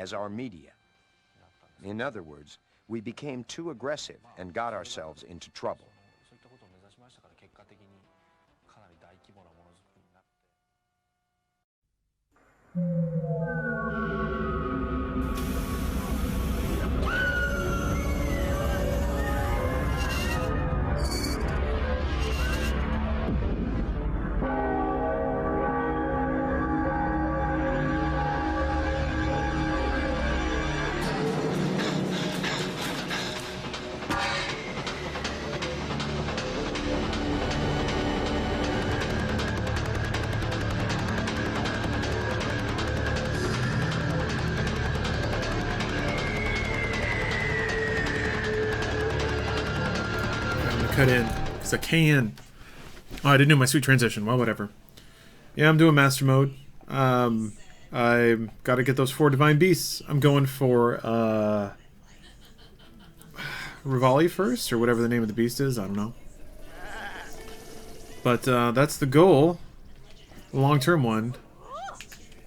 as our media. In other words, we became too aggressive and got ourselves into trouble. Cut in because I can. Oh, I didn't do my sweet transition. Well, whatever. Yeah, I'm doing master mode. I gotta get those 4 divine beasts. I'm going for Rivali first, or whatever the name of the beast is. I don't know. But that's the goal. The long-term one.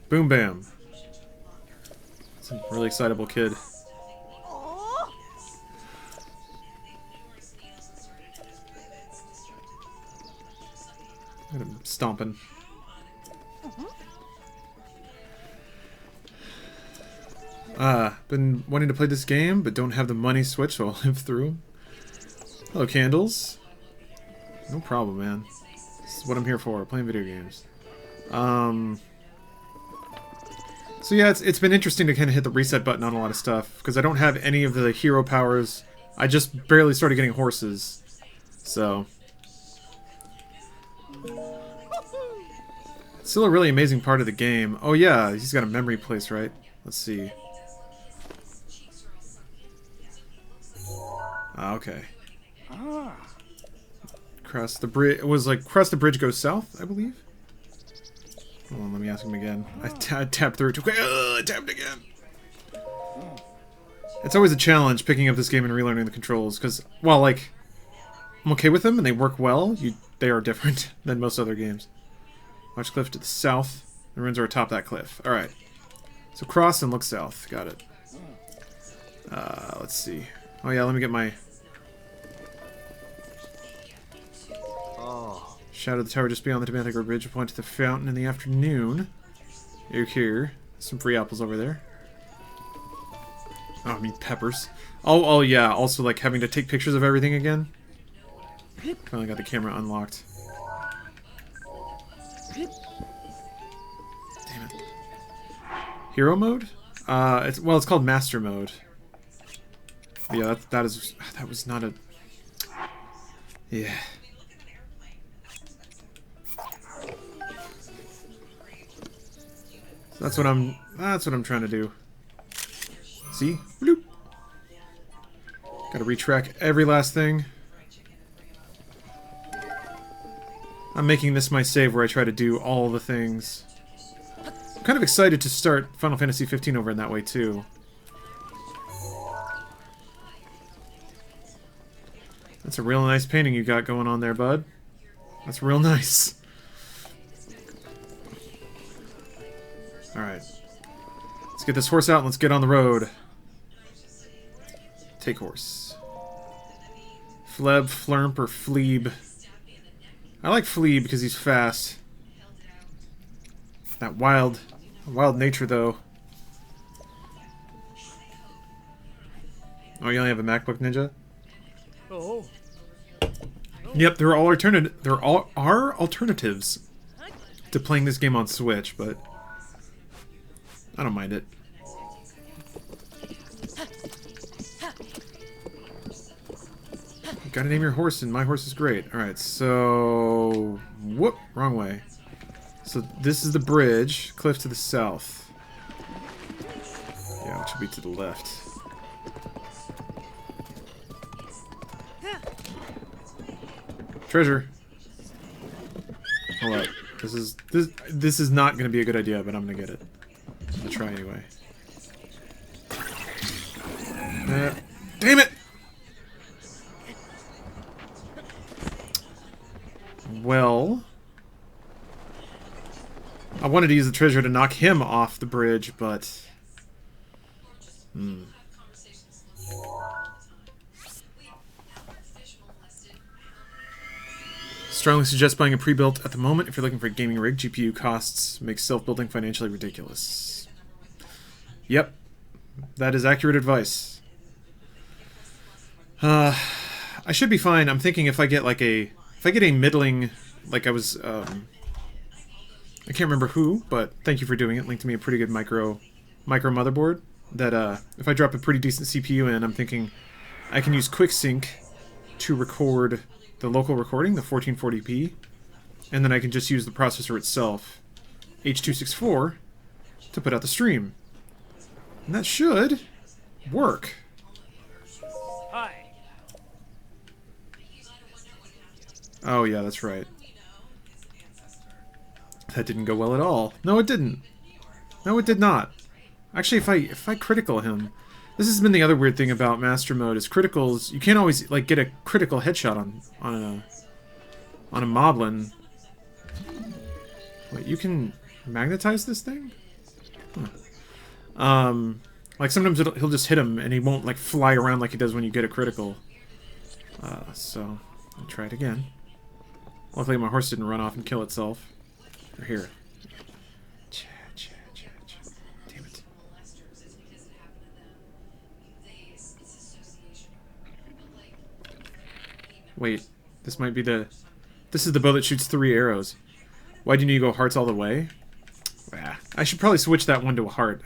Boom bam. It's a really excitable kid. I'm stomping. Been wanting to play this game, but don't have the money switch, so I'll live through. Hello, Candles. No problem, man. This is what I'm here for, playing video games. So yeah, it's been interesting to kind of hit the reset button on a lot of stuff, because I don't have any of the hero powers. I just barely started getting horses. So... it's still a really amazing part of the game. Oh yeah, he's got a memory place, right? Let's see. Okay. Cross the bridge. It was like cross the bridge, go south, I believe. Hold on, let me ask him again. I tapped through it too quick. I tapped again. It's always a challenge picking up this game and relearning the controls, because, well, like, I'm okay with them and they work well. They are different than most other games. Watch cliff to the south. The ruins are atop that cliff. Alright. So cross and look south. Got it. Let's see. Oh yeah, let me get my... Shadow of the tower just beyond the Demanthic Bridge. Point to the fountain in the afternoon. You're here. Some free apples over there. Oh, I mean peppers. Oh yeah, also like having to take pictures of everything again. Finally got the camera unlocked. Damn it. Hero mode? It's called Master mode. But yeah, that was not a... Yeah. So that's what I'm trying to do. See? Bloop. Gotta retrack every last thing. I'm making this my save where I try to do all the things. I'm kind of excited to start Final Fantasy 15 over in that way too. That's a real nice painting you got going on there, bud. That's real nice. Alright. Let's get this horse out and let's get on the road. Take horse. Fleb, Flurmp, or Fleeb. I like Fleeb because he's fast. That wild nature, though. Oh, you only have a MacBook Ninja? Oh. Yep, there are alternatives to playing this game on Switch, but I don't mind it. You gotta name your horse, and my horse is great. Alright, so... whoop! Wrong way. So this is the bridge. Cliff to the south. Yeah, which will be to the left. Treasure. Hold up. This is not gonna be a good idea, but I'm gonna get it. I'm gonna try anyway. Damn it! Well, I wanted to use the treasure to knock him off the bridge, but Strongly suggest buying a pre-built at the moment if you're looking for a gaming rig. GPU costs make self-building financially ridiculous. Yep. That is accurate advice. I should be fine. I'm thinking if I get like a middling, like I was I can't remember who, but thank you for doing it. Linked to me a pretty good micro motherboard that if I drop a pretty decent CPU in, I'm thinking I can use QuickSync to record the local recording, the 1440p, and then I can just use the processor itself, H.264, to put out the stream. And that should work. Hi. Oh yeah, that's right. That didn't go well at all. No, it didn't. No, it did not. Actually, if I critical him, this has been the other weird thing about Master Mode is criticals. You can't always like get a critical headshot on a moblin. Wait, you can magnetize this thing? Huh. Like sometimes he'll just hit him and he won't like fly around like he does when you get a critical. So I'll try it again. Luckily, my horse didn't run off and kill itself. Or here. Damn it. Wait, this might be the... This is the bow that shoots 3 arrows. Why do you need to go hearts all the way? Ah, I should probably switch that one to a heart.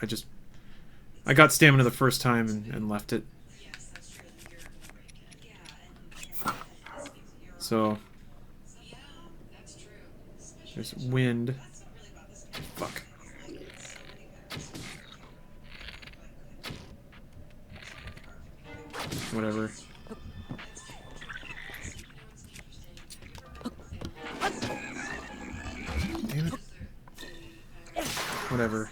I got stamina the first time and left it. So... There's wind. Fuck. Whatever. Damn it. Whatever.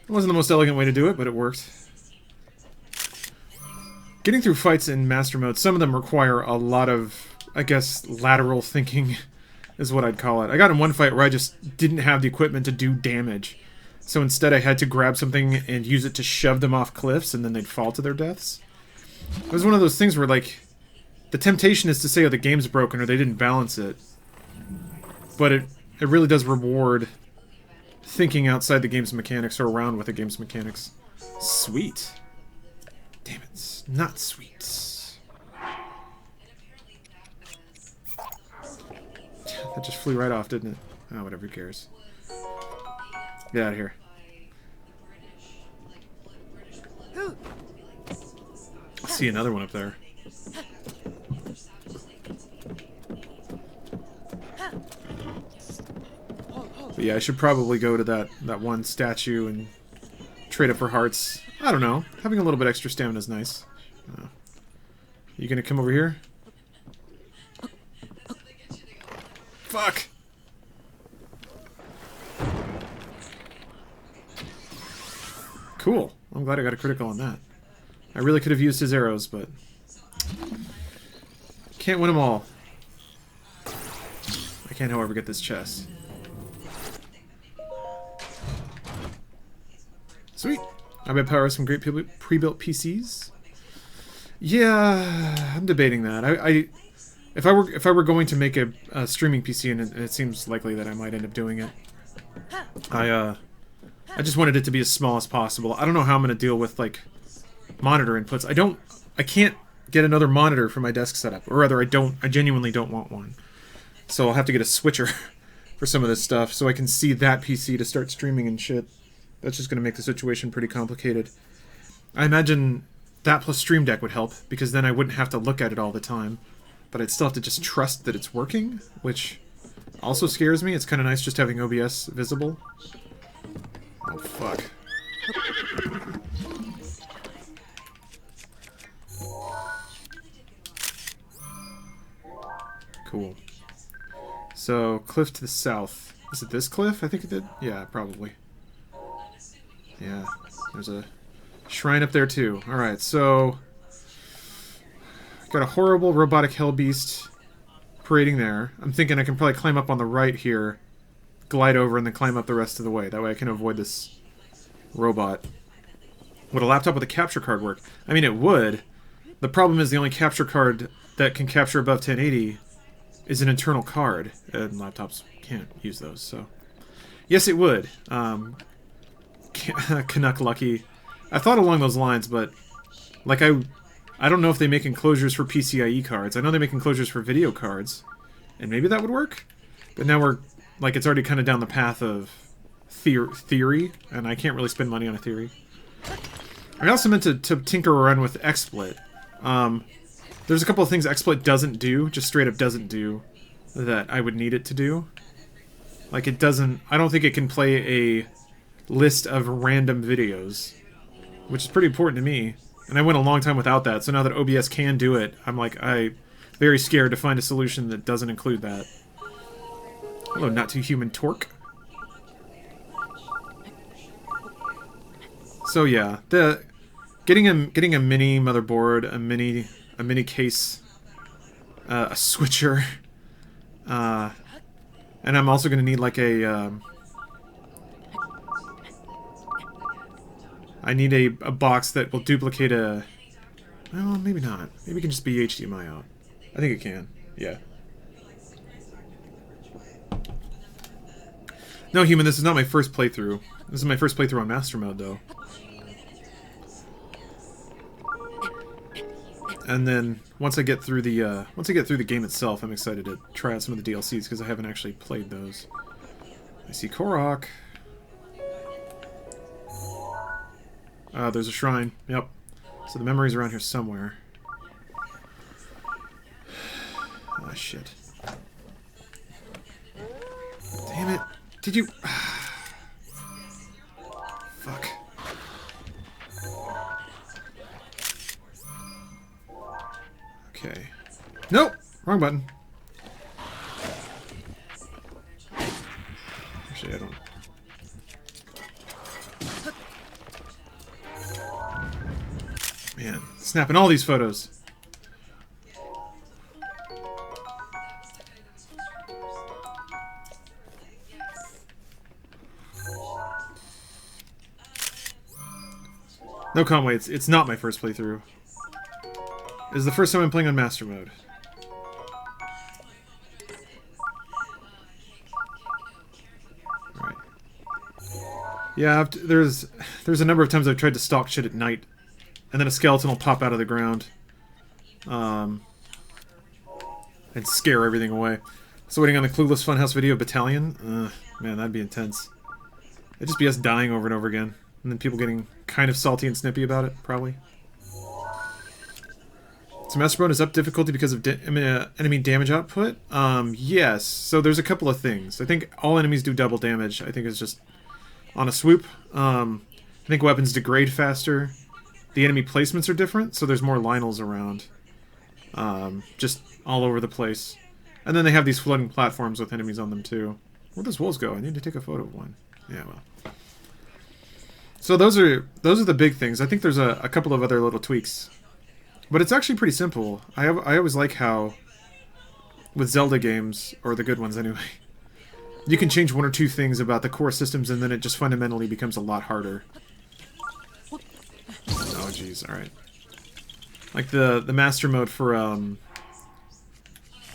It wasn't the most elegant way to do it, but it worked. Getting through fights in Master Mode, some of them require a lot of, I guess, lateral thinking is what I'd call it. I got in one fight where I just didn't have the equipment to do damage. So instead I had to grab something and use it to shove them off cliffs and then they'd fall to their deaths. It was one of those things where, like, the temptation is to say, oh, the game's broken or they didn't balance it. But it really does reward thinking outside the game's mechanics or around with the game's mechanics. Sweet. Damn it. Not sweet. That just flew right off, didn't it? Oh, whatever, who cares. Get out of here. I see another one up there. But yeah, I should probably go to that one statue and trade it for hearts. I don't know. Having a little bit extra stamina is nice. You gonna come over here? Fuck! Cool. I'm glad I got a critical on that. I really could have used his arrows, but... Can't win them all. I can't, however, get this chest. Sweet! I bet power some great pre-built PCs. Yeah, I'm debating that. If I were going to make a streaming PC, and it seems likely that I might end up doing it, I just wanted it to be as small as possible. I don't know how I'm going to deal with, like, monitor inputs. I can't get another monitor for my desk setup. Or rather, I genuinely don't want one. So I'll have to get a switcher for some of this stuff so I can see that PC to start streaming and shit. That's just going to make the situation pretty complicated. I imagine that plus Stream Deck would help, because then I wouldn't have to look at it all the time. But I'd still have to just trust that it's working, which also scares me. It's kind of nice just having OBS visible. Oh, fuck. Cool. So, cliff to the south. Is it this cliff? I think it did. Yeah, probably. Yeah, there's a shrine up there too. Alright, so... got a horrible robotic hell beast parading there. I'm thinking I can probably climb up on the right here, glide over, and then climb up the rest of the way. That way I can avoid this robot. Would a laptop with a capture card work? I mean, it would. The problem is the only capture card that can capture above 1080 is an internal card, and laptops can't use those, so... Yes, it would. Canuck Lucky. I thought along those lines, but... Like, I don't know if they make enclosures for PCIe cards. I know they make enclosures for video cards, and maybe that would work? But now we're... Like, it's already kind of down the path of theory, and I can't really spend money on a theory. I also meant to tinker around with XSplit. There's a couple of things XSplit doesn't do, just straight up doesn't do, that I would need it to do. Like, it doesn't... I don't think it can play a list of random videos, which is pretty important to me. And I went a long time without that, so now that OBS can do it, I'm very scared to find a solution that doesn't include that. Hello, Not Too Human Torque. So yeah, getting a mini motherboard, a mini case, a switcher, and I'm also going to need like a I need a box that will duplicate a... Well, maybe not. Maybe it can just be HDMI out. I think it can. Yeah. No, Human, this is not my first playthrough. This is my first playthrough on Master Mode, though. And then once I get through the game itself, I'm excited to try out some of the DLCs because I haven't actually played those. I see Korok. There's a shrine. Yep. So the memory's around here somewhere. Ah, shit. Damn it. Did you... Fuck. Okay. Nope! Wrong button. Actually, I don't... Man, snapping all these photos. No, Conway, it's not my first playthrough. This is the first time I'm playing on Master Mode. Alright. Yeah, there's a number of times I've tried to stalk shit at night, and then a skeleton will pop out of the ground. And scare everything away. So waiting on the Clueless Funhouse video Battalion? Man, that'd be intense. It'd just be us dying over and over again. And then people getting kind of salty and snippy about it, probably. So Master Mode is up difficulty because of enemy damage output? Yes. So there's a couple of things. I think all enemies do double damage. I think it's just on a swoop. I think weapons degrade faster. The enemy placements are different, so there's more Lionels around. Just all over the place. And then they have these floating platforms with enemies on them, too. Where does wolves go? I need to take a photo of one. Yeah, well. So those are the big things. I think there's a couple of other little tweaks. But it's actually pretty simple. I always like how, with Zelda games, or the good ones anyway, you can change one or two things about the core systems and then it just fundamentally becomes a lot harder. Oh jeez, alright. Like the Master Mode for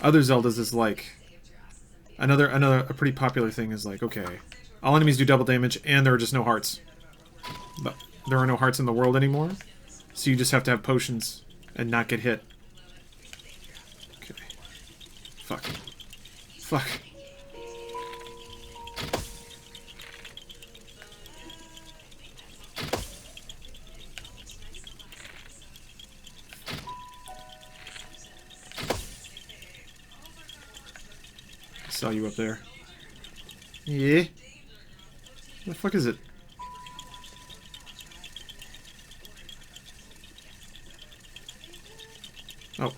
other Zeldas is like a pretty popular thing is like, okay, all enemies do double damage and there are just no hearts. But there are no hearts in the world anymore, so you just have to have potions and not get hit. Okay. Fuck. Fuck. I saw you up there. Yeah? What the fuck is it? Oh.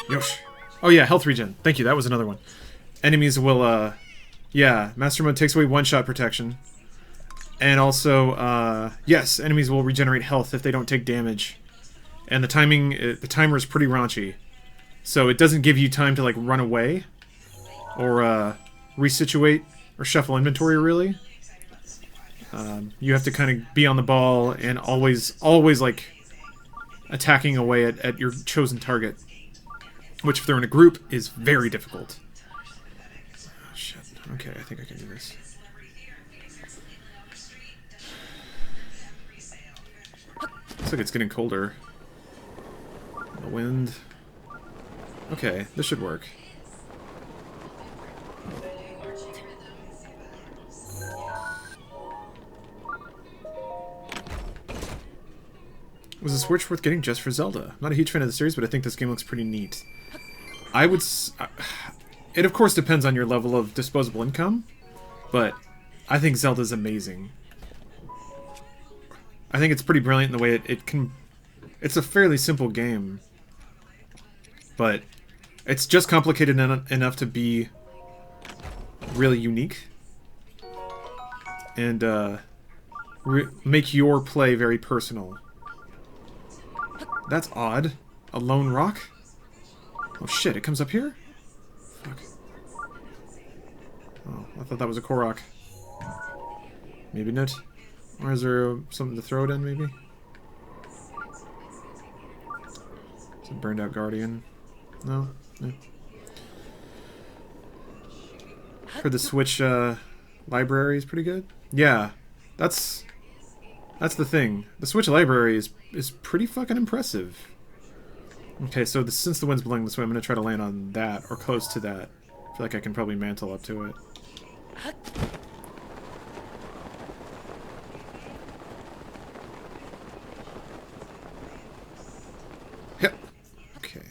Yosh. Oh yeah, health regen. Thank you, that was another one. Enemies will, yeah, Master Mode takes away one-shot protection. And also, yes, enemies will regenerate health if they don't take damage. And the timer is pretty raunchy. So it doesn't give you time to, like, run away. Or, resituate. or shuffle inventory, really. You have to kind of be on the ball and always, like, attacking away at your chosen target. Which, if they're in a group, is very difficult. Oh, shit. Okay, I think I can do this. Looks like it's getting colder. The wind. Okay, this should work. Was the Switch worth getting just for Zelda? I'm not a huge fan of the series, but I think this game looks pretty neat. I would... It, of course, depends on your level of disposable income, but I think Zelda's amazing. I think it's pretty brilliant in the way it can... It's a fairly simple game, but it's just complicated enough to be really unique and make your play very personal. That's odd. A lone rock? Oh shit, it comes up here? Fuck. Oh, I thought that was a Korok. Maybe not. Or is there something to throw it in, maybe? It's a burned out Guardian. No? No. For the Switch library is pretty good? Yeah. That's the thing. The Switch library is pretty fucking impressive. Okay, so since the wind's blowing this way, I'm going to try to land on that, or close to that. I feel like I can probably mantle up to it. Yep. Okay.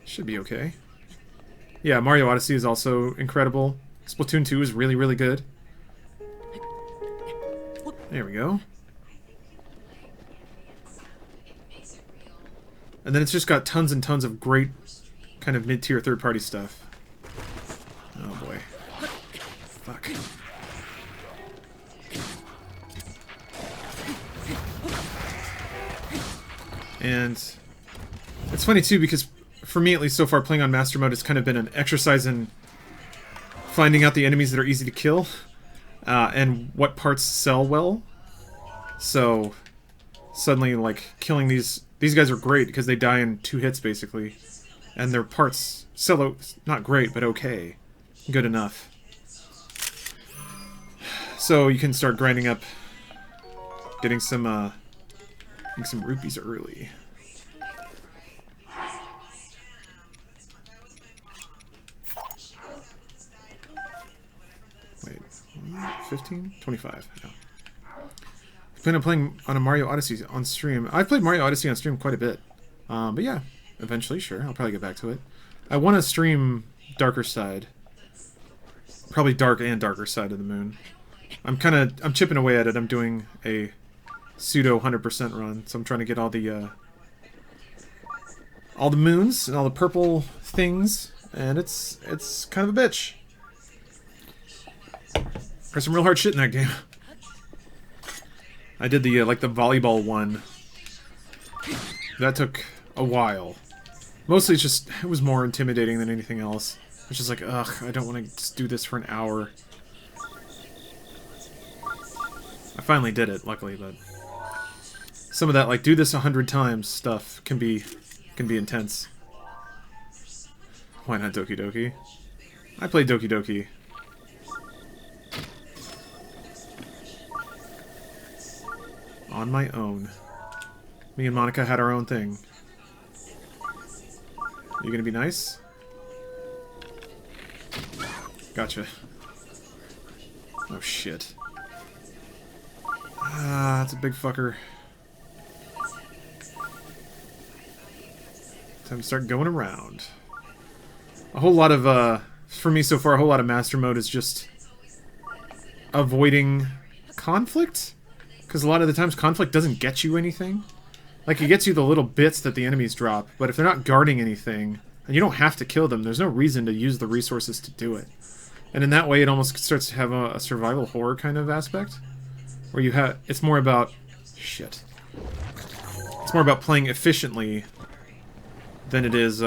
Should be okay. Yeah, Mario Odyssey is also incredible. Splatoon 2 is really, really good. There we go. And then it's just got tons and tons of great kind of mid-tier third-party stuff. Oh boy. Fuck. And it's funny too because for me at least so far playing on Master Mode has kind of been an exercise in finding out the enemies that are easy to kill. And what parts sell well. So suddenly, like, killing these guys are great because they die in 2 hits basically, and their parts sell not great but okay, good enough. So you can start grinding up, getting some rupees early. Wait. 15? 25. No. I plan on playing on a Mario Odyssey on stream. I've played Mario Odyssey on stream quite a bit. But yeah, eventually, sure. I'll probably get back to it. I want to stream Darker Side. Probably Dark and Darker Side of the Moon. I'm chipping away at it. I'm doing a pseudo 100% run. So I'm trying to get all the moons and all the purple things. And it's kind of a bitch. There's some real hard shit in that game. I did the like the volleyball one. That took a while. Mostly it's just it was more intimidating than anything else. It's just like, ugh, I don't want to just do this for an hour. I finally did it, luckily, but some of that like do this 100 times stuff can be intense. Why not Doki Doki? I played Doki Doki. On my own. Me and Monica had our own thing. You gonna be nice? Gotcha. Oh shit. Ah, that's a big fucker. Time to start going around. A whole lot of, for me so far, a whole lot of Master Mode is just avoiding conflict? Because a lot of the times conflict doesn't get you anything. Like, it gets you the little bits that the enemies drop, but if they're not guarding anything, and you don't have to kill them, there's no reason to use the resources to do it. And in that way, it almost starts to have a survival horror kind of aspect. Where you have... It's more about... Shit. It's more about playing efficiently than it is,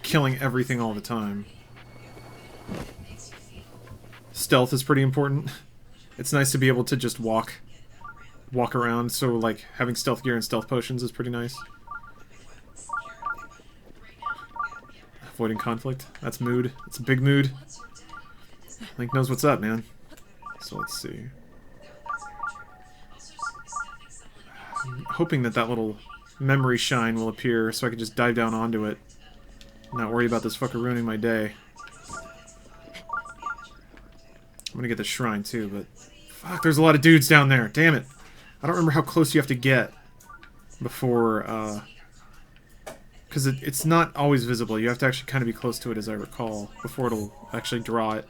killing everything all the time. stealth is pretty important. It's nice to be able to just walk around, so like having stealth gear and stealth potions is pretty nice. Avoiding conflict. That's mood. It's a big mood. Link knows what's up, man. So let's see. I'm hoping that that little memory shine will appear so I can just dive down onto it. Not worry about this fucker ruining my day. I'm gonna get the shrine too, but fuck, there's a lot of dudes down there. Damn it. I don't remember how close you have to get before, because it's not always visible. You have to actually kind of be close to it, as I recall, before it'll actually draw it.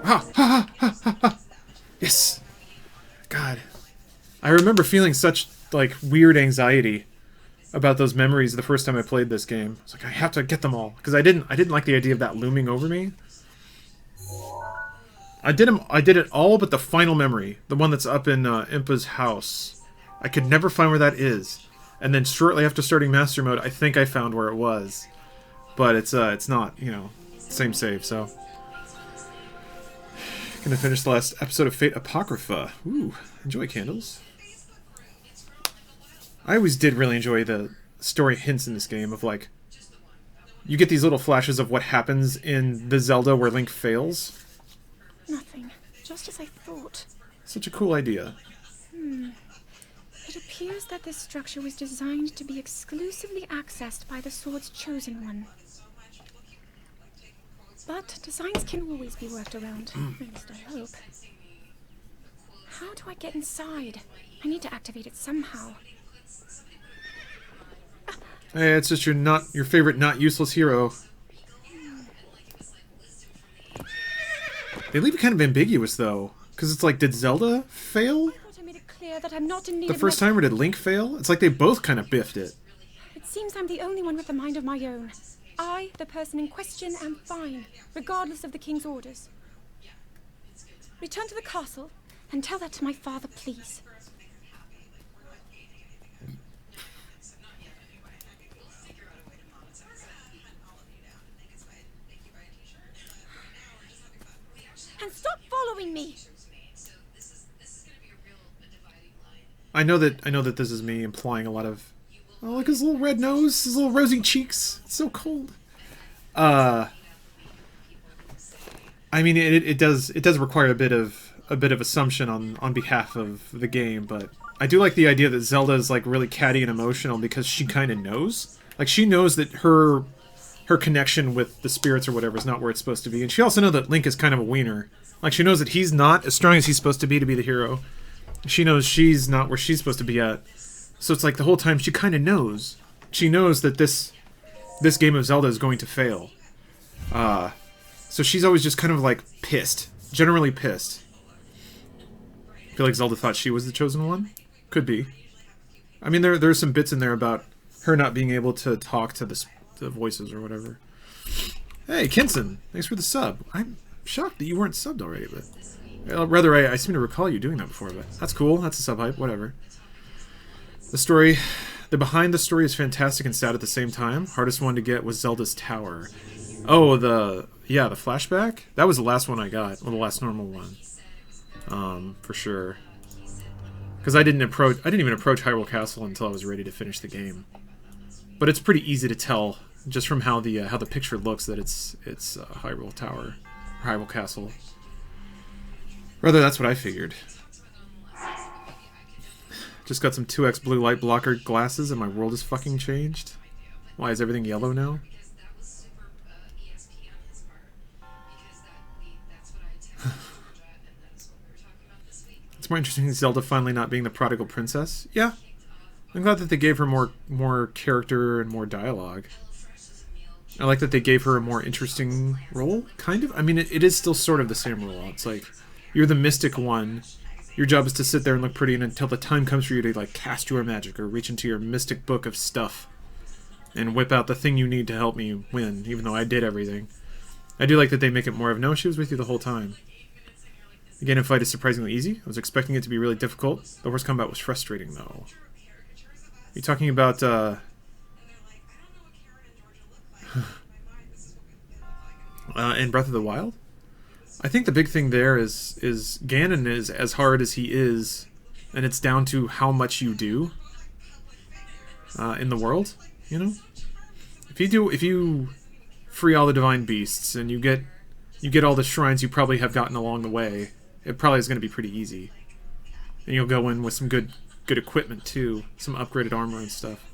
Ha! Ha! Ha! Ha! Ha! Ha! Yes! God. I remember feeling such, like, weird anxiety about those memories the first time I played this game. It's like, I have to get them all. Because I didn't like the idea of that looming over me. I did it all but the final memory. The one that's up in Impa's house. I could never find where that is. And then shortly after starting Master Mode, I think I found where it was. But it's not, you know, same save, so... Gonna finish the last episode of Fate Apocrypha. Ooh, enjoy candles. I always did really enjoy the story hints in this game of, like... You get these little flashes of what happens in the Zelda where Link fails. Nothing. Just as I thought. Such a cool idea. It appears that this structure was designed to be exclusively accessed by the sword's chosen one. But designs can always be worked around. At least I hope. How do I get inside? I need to activate it somehow. Hey, it's just your favorite not useless hero. They leave it kind of ambiguous though, because it's like, did Zelda fail I thought I made it clear that I'm not in need the of first time, or did Link fail? It's like they both kind of biffed it. It seems I'm the only one with a mind of my own. I, the person in question, am fine, regardless of the king's orders. Return to the castle and tell that to my father, please. And stop following me! I know that this is me implying a lot of... Oh, look at his little red nose, his little rosy cheeks. It's so cold. I mean, it does require a bit of assumption on behalf of the game, but I do like the idea that Zelda is like really catty and emotional because she kind of knows. Like, she knows that her connection with the spirits or whatever is not where it's supposed to be, and she also knows that Link is kind of a wiener. Like, she knows that he's not as strong as he's supposed to be the hero. She knows she's not where she's supposed to be at. So it's like the whole time she kind of knows. She knows that this game of Zelda is going to fail. So she's always just kind of like pissed. Generally pissed. I feel like Zelda thought she was the chosen one. Could be. I mean, there's some bits in there about her not being able to talk to the voices or whatever. Hey, Kinson, thanks for the sub. I'm shocked that you weren't subbed already, but... Rather, I seem to recall you doing that before, but that's cool. That's a sub-hype, whatever. The behind the story is fantastic and sad at the same time. Hardest one to get was Zelda's Tower. Oh, the flashback? That was the last one I got. Well, the last normal one. For sure. Because I didn't even approach Hyrule Castle until I was ready to finish the game. But it's pretty easy to tell, just from how the picture looks, that it's Hyrule Tower. Or Hyrule Castle. Rather, that's what I figured. Just got some 2x blue light blocker glasses and my world is fucking changed. Why is everything yellow now? It's more interesting Zelda finally not being the prodigal princess. Yeah. I'm glad that they gave her more character and more dialogue. I like that they gave her a more interesting role, kind of. I mean, it is still sort of the same role. It's like, you're the mystic one. Your job is to sit there and look pretty, and until the time comes for you to, like, cast your magic or reach into your mystic book of stuff and whip out the thing you need to help me win, even though I did everything. I do like that they make it more of, no, she was with you the whole time. The Ganon fight is surprisingly easy. I was expecting it to be really difficult. The horse combat was frustrating, though. Are you talking about, in Breath of the Wild. I think the big thing there is Ganon is as hard as he is, and it's down to how much you do in the world. You know, if you free all the divine beasts and you get all the shrines you probably have gotten along the way, it probably is going to be pretty easy. And you'll go in with some good equipment too, some upgraded armor and stuff.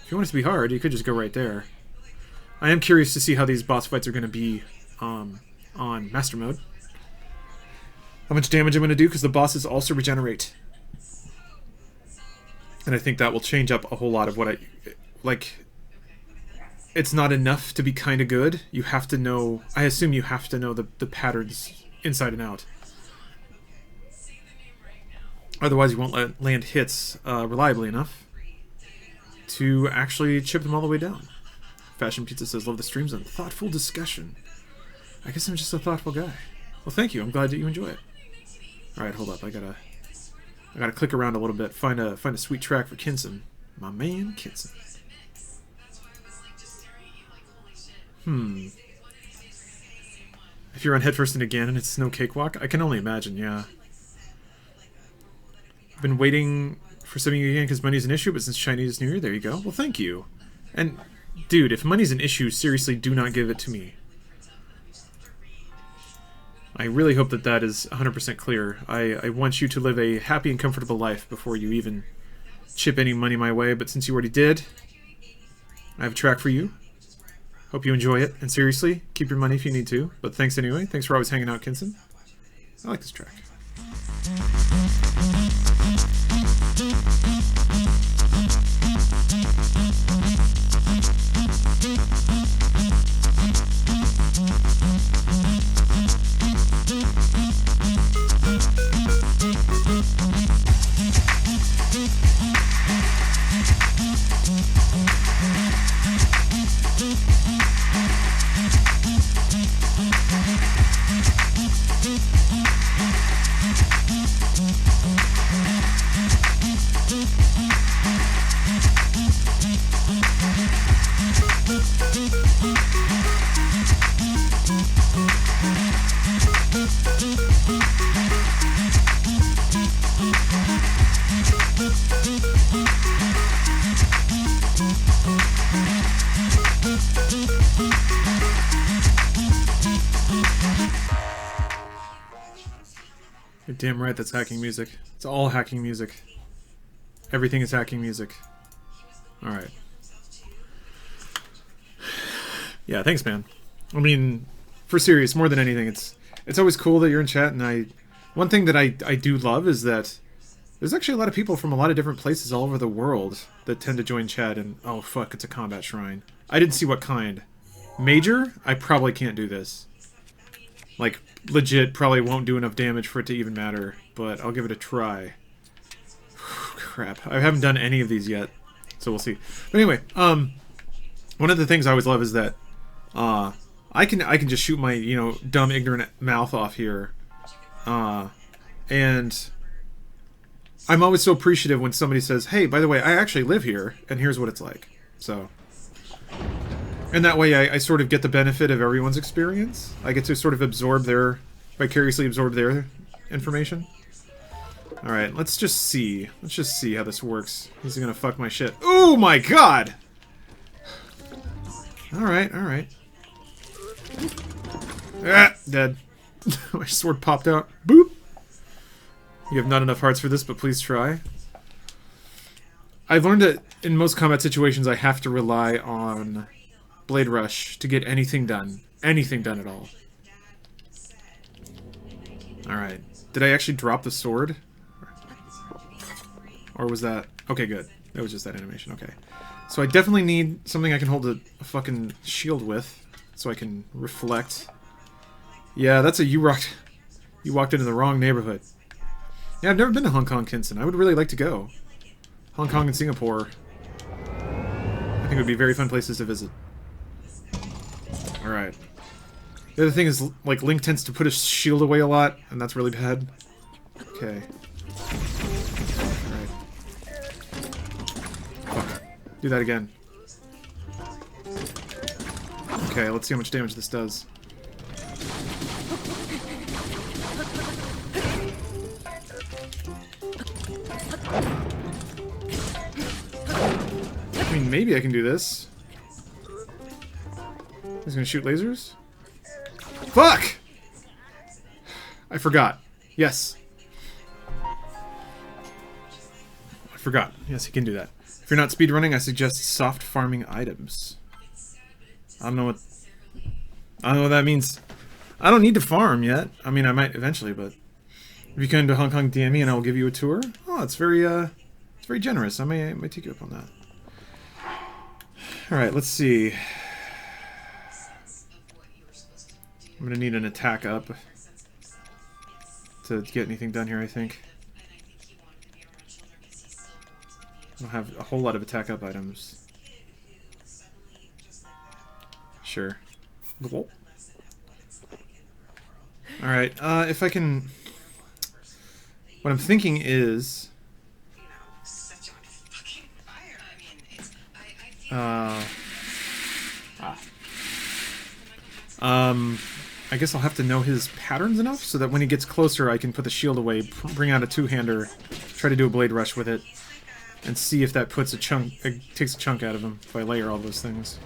If you want it to be hard, you could just go right there. I am curious to see how these boss fights are going to be on Master Mode. How much damage I'm going to do, because the bosses also regenerate. And I think that will change up a whole lot of what I... Like, it's not enough to be kind of good. You have to know... I assume you have to know the patterns inside and out. Otherwise, you won't land hits reliably enough to actually chip them all the way down. Fashion Pizza says, love the streams and thoughtful discussion. I guess I'm just a thoughtful guy. Well, thank you. I'm glad that you enjoy it. Alright, hold up. I gotta click around a little bit. Find a sweet track for Kinson. My man, Kinson. If you run headfirst into Ganon, it's no cakewalk? I can only imagine, yeah. I've been waiting for subbing you again because money's an issue, but since Chinese New Year, there you go. Well, thank you. And, dude, if money's an issue, seriously, do not give it to me. I really hope that that is 100% clear. I want you to live a happy and comfortable life before you even chip any money my way, but since you already did, I have a track for you. Hope you enjoy it, and seriously, keep your money if you need to, but thanks anyway. Thanks for always hanging out, Kinson. I like this track. You're damn right that's hacking music. It's all hacking music. Everything is hacking music. Alright. Yeah, thanks, man. I mean, for serious, more than anything, it's always cool that you're in chat, and one thing that I do love is that there's actually a lot of people from a lot of different places all over the world that tend to join chat, and oh fuck, it's a combat shrine. I didn't see what kind. Major? I probably can't do this. Like, legit, probably won't do enough damage for it to even matter, but I'll give it a try. Crap, I haven't done any of these yet, so we'll see. But anyway, one of the things I always love is that I can just shoot my, you know, dumb, ignorant mouth off here, and I'm always so appreciative when somebody says, hey, by the way, I actually live here, and here's what it's like. So, and that way I sort of get the benefit of everyone's experience. I get to sort of vicariously absorb their information. Alright, let's just see. Let's just see how this works. This is gonna fuck my shit. Oh my god! Alright, alright. Ah, dead. My sword popped out. Boop! You have not enough hearts for this, but please try. I've learned that in most combat situations I have to rely on Blade Rush to get anything done. Anything done at all. Alright. Did I actually drop the sword? Or was that... Okay, good. That was just that animation. Okay. So I definitely need something I can hold a fucking shield with, so I can reflect. Yeah, that's a you walked into the wrong neighborhood. Yeah, I've never been to Hong Kong, Kinson. I would really like to go. Hong Kong and Singapore, I think would be very fun places to visit. Alright. The other thing is, like, Link tends to put his shield away a lot, and that's really bad. Okay. Alright. Fuck. Do that again. Okay. Okay, let's see how much damage this does. I mean, maybe I can do this. He's gonna shoot lasers? Fuck! I forgot. Yes. I forgot. Yes, he can do that. If you're not speedrunning, I suggest soft farming items. I don't know what that means. I don't need to farm yet. I mean, I might eventually, but if you come to Hong Kong, DM me and I'll give you a tour. Oh, it's very generous. I might take you up on that. All right, let's see. I'm gonna need an attack up to get anything done here, I think. I don't have a whole lot of attack up items. Sure. Alright, if I can... What I'm thinking is... I guess I'll have to know his patterns enough so that when he gets closer I can put the shield away, bring out a two-hander, try to do a blade rush with it, and see if that puts a chunk, takes a chunk out of him if I layer all those things.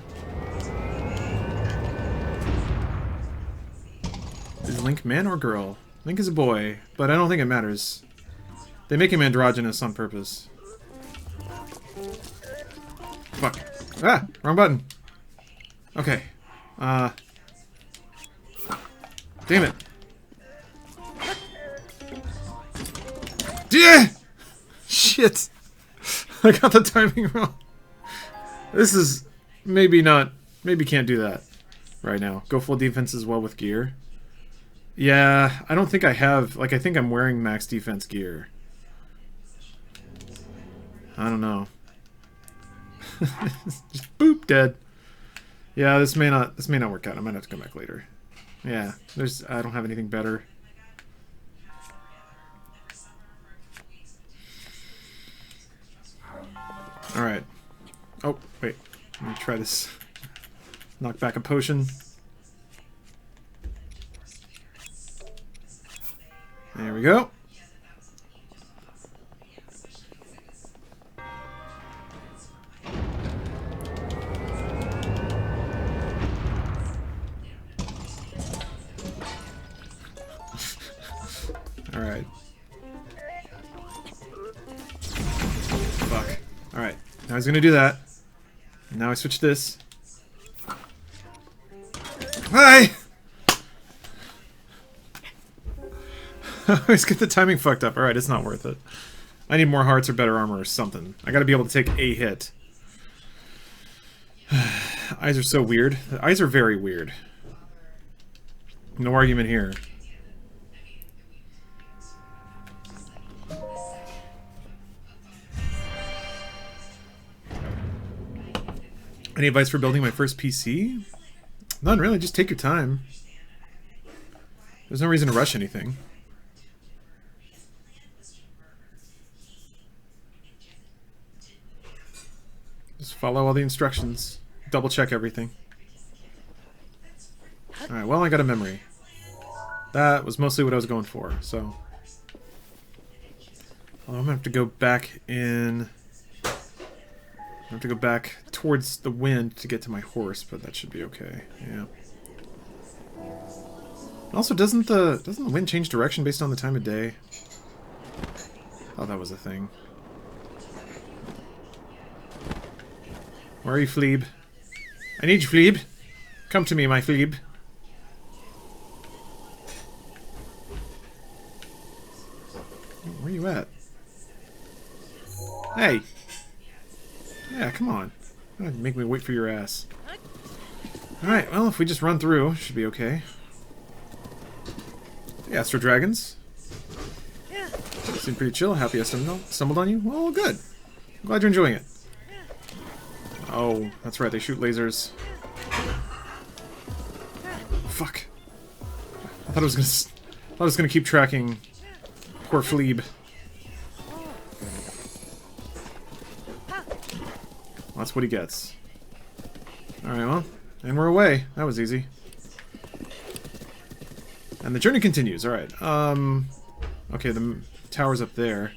Is Link man or girl? Link is a boy, but I don't think it matters. They make him androgynous on purpose. Fuck. Ah! Wrong button. Okay. Damn it. Yeah! Shit! I got the timing wrong. This is... maybe not... maybe can't do that right now. Go full defense as well with gear. Yeah, I don't think I have... like, I think I'm wearing max defense gear. I don't know. Just boop, dead. Yeah, this may not work out. I might have to come back later. Yeah, I don't have anything better. Alright. Oh, wait. Let me try this. Knock back a potion. There we go. Alright. Fuck. Alright. Now he's gonna do that. And now I switch this. Hi! I always get the timing fucked up. Alright, it's not worth it. I need more hearts or better armor or something. I gotta be able to take a hit. Eyes are so weird. The eyes are very weird. No argument here. Any advice for building my first PC? None really, just take your time. There's no reason to rush anything. Just follow all the instructions. Double check everything. Alright, well I got a memory. That was mostly what I was going for, so... Although I'm gonna have to go back in... I have to go back towards the wind to get to my horse, but that should be okay. Yeah. Also, doesn't the wind change direction based on the time of day? Oh, that was a thing. Where are you, Fleeb? I need you, Fleeb. Come to me, my Fleeb. Where are you at? Hey! Yeah, come on. Don't make me wait for your ass. Alright, well, if we just run through, should be okay. The Astro Dragons. Seem pretty chill. Happy I stumbled on you? Well, good. I'm glad you're enjoying it. Oh, that's right, they shoot lasers. Fuck. I thought I was gonna keep tracking poor Fleeb. That's what he gets. Alright, well, And we're away. That was easy. And the journey continues. Alright. Okay, the tower's up there.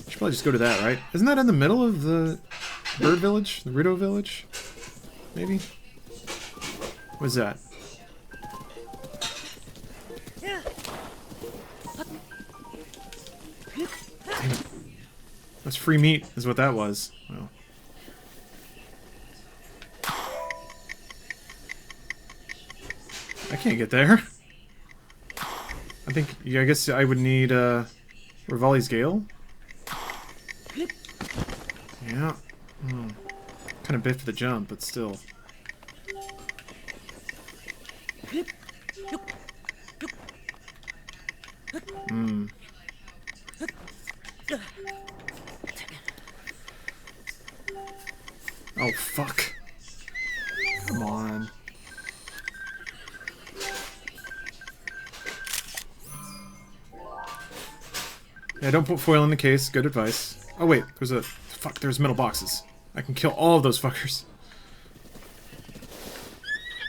Should probably just go to that, right? Isn't that in the middle of the bird village? The Rito village? Maybe? What's that? Damn it. That's free meat, is what that was. Well. I can't get there. I think, yeah, I guess I would need, Rivali's Gale? Yeah. Kind of biffed the jump, but still. Oh, fuck. Come on. Yeah, don't put foil in the case. Good advice. Oh, wait. There's a... Fuck, there's metal boxes. I can kill all of those fuckers.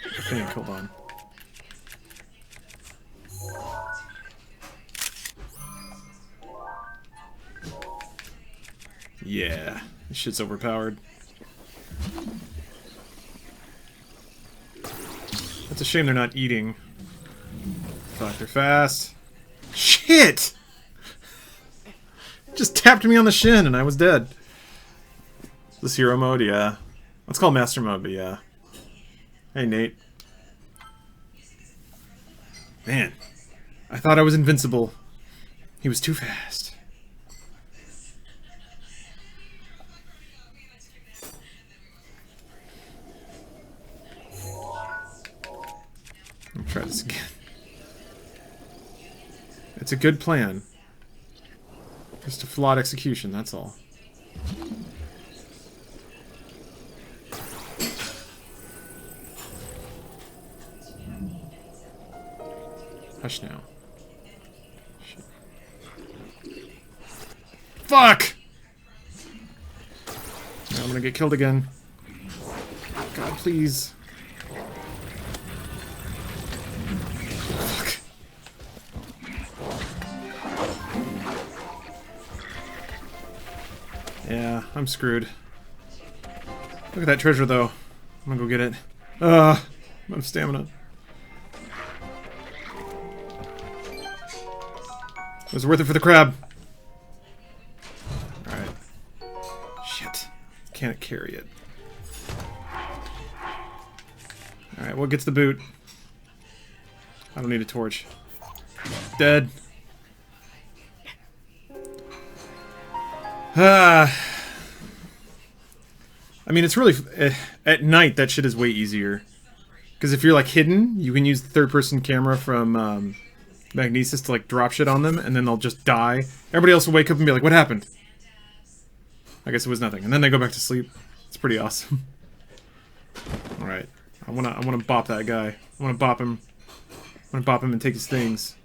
I think, hold on. Yeah. This shit's overpowered. It's a shame they're not eating. Fuck, they're fast. Shit! Just tapped me on the shin and I was dead. This hero mode? Yeah. Let's call master mode, but yeah. Hey, Nate. Man. I thought I was invincible. He was too fast. Let me try this again. It's a good plan. Just a flawed execution, that's all. Hush now. Shit. Fuck! Now I'm gonna get killed again. God, please. Fuck. Yeah, I'm screwed. Look at that treasure, though. I'm gonna go get it. I'm out of stamina. It was worth it for the crab. Alright. Shit. Can't carry it. Alright, what gets the boot? I don't need a torch. Dead. I mean, it's really... at night, that shit is way easier. Because if you're, like, hidden, you can use the third-person camera from, Magnesis to, like, drop shit on them, and then they'll just die. Everybody else will wake up and be like, what happened? I guess it was nothing. And then they go back to sleep. It's pretty awesome. Alright. I wanna bop that guy. I wanna bop him. I wanna bop him and take his things.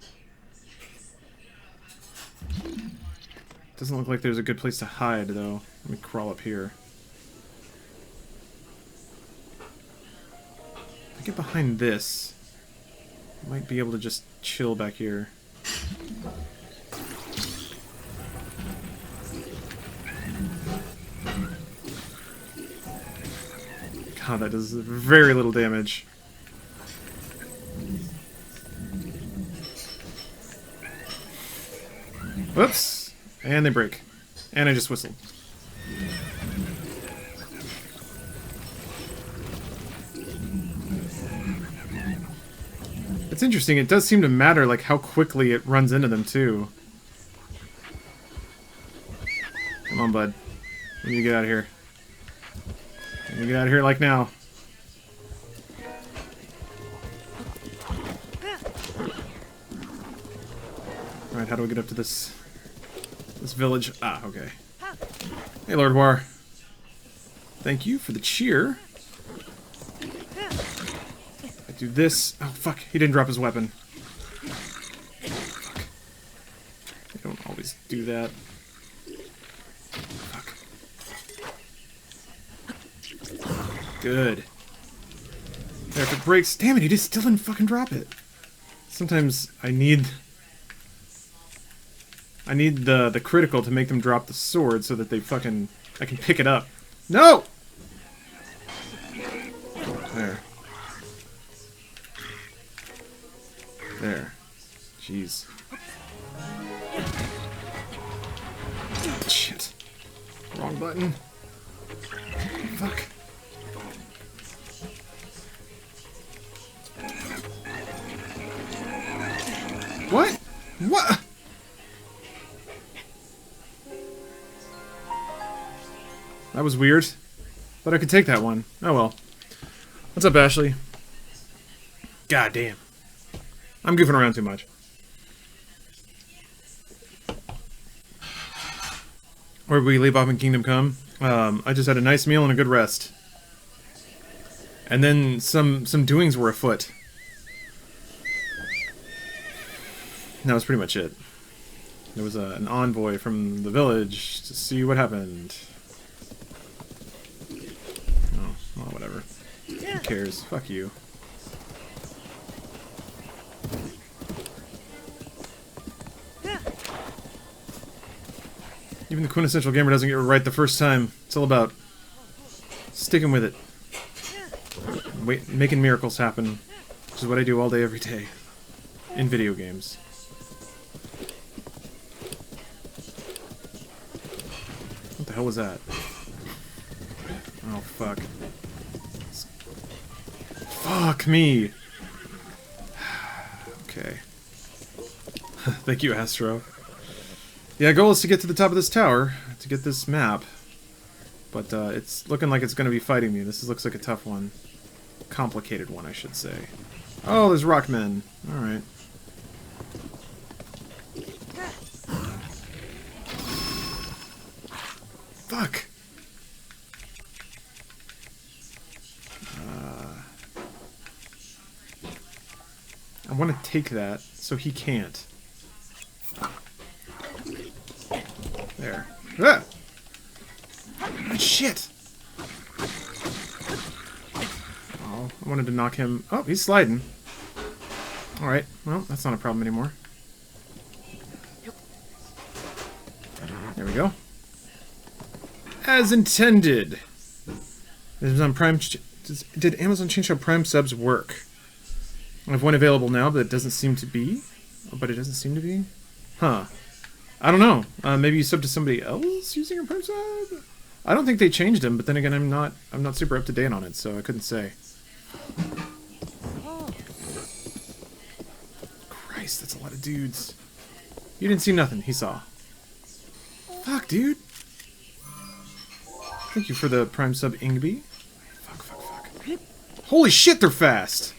Doesn't look like there's a good place to hide, though. Let me crawl up here. If I get behind this, I might be able to just chill back here. God, that does very little damage. Whoops! And they break. And I just whistled. It's interesting, it does seem to matter, like, how quickly it runs into them, too. Come on, bud. We need to get out of here. We need to get out of here, like, now. Alright, how do we get up to this village? Ah, okay. Hey, Lord War. Thank you for the cheer. I do this. Oh, fuck. He didn't drop his weapon. Fuck. I don't always do that. Fuck. Good. There, if it breaks... Damn it, he just still didn't fucking drop it. Sometimes I need the critical to make them drop the sword so that they fucking... I can pick it up. No! There. There. Jeez. Shit. Wrong button. Fuck. What? What? That was weird. Thought I could take that one. Oh well. What's up, Ashley? God damn. I'm goofing around too much. Where did we leave off in Kingdom Come? I just had a nice meal and a good rest. And then some doings were afoot. That was pretty much it. There was an envoy from the village to see what happened. Oh, well, whatever. Who cares? Fuck you. Even the quintessential gamer doesn't get it right the first time. It's all about sticking with it. Making miracles happen. Which is what I do all day, every day. In video games. What the hell was that? Oh, fuck. Fuck me! Okay. Thank you, Astro. Yeah, goal is to get to the top of this tower, to get this map. But, it's looking like it's gonna be fighting me. This looks like a tough one. Complicated one, I should say. Oh, there's rockmen. Alright. Fuck! I want to take that, so he can't. There. Ah! Shit! Oh, I wanted to knock him... Oh, he's sliding. Alright, well, that's not a problem anymore. There we go. As intended! Amazon Prime... Did Amazon change how Prime subs work? I have one available now, but it doesn't seem to be. But it doesn't seem to be? Huh. I don't know. Maybe you sub to somebody else using a Prime sub? I don't think they changed them, but then again, I'm not super up to date on it, so I couldn't say. Christ, that's a lot of dudes. You didn't see nothing. He saw. Fuck, dude. Thank you for the Prime sub, Ingby. Fuck, fuck, fuck. Holy shit, they're fast!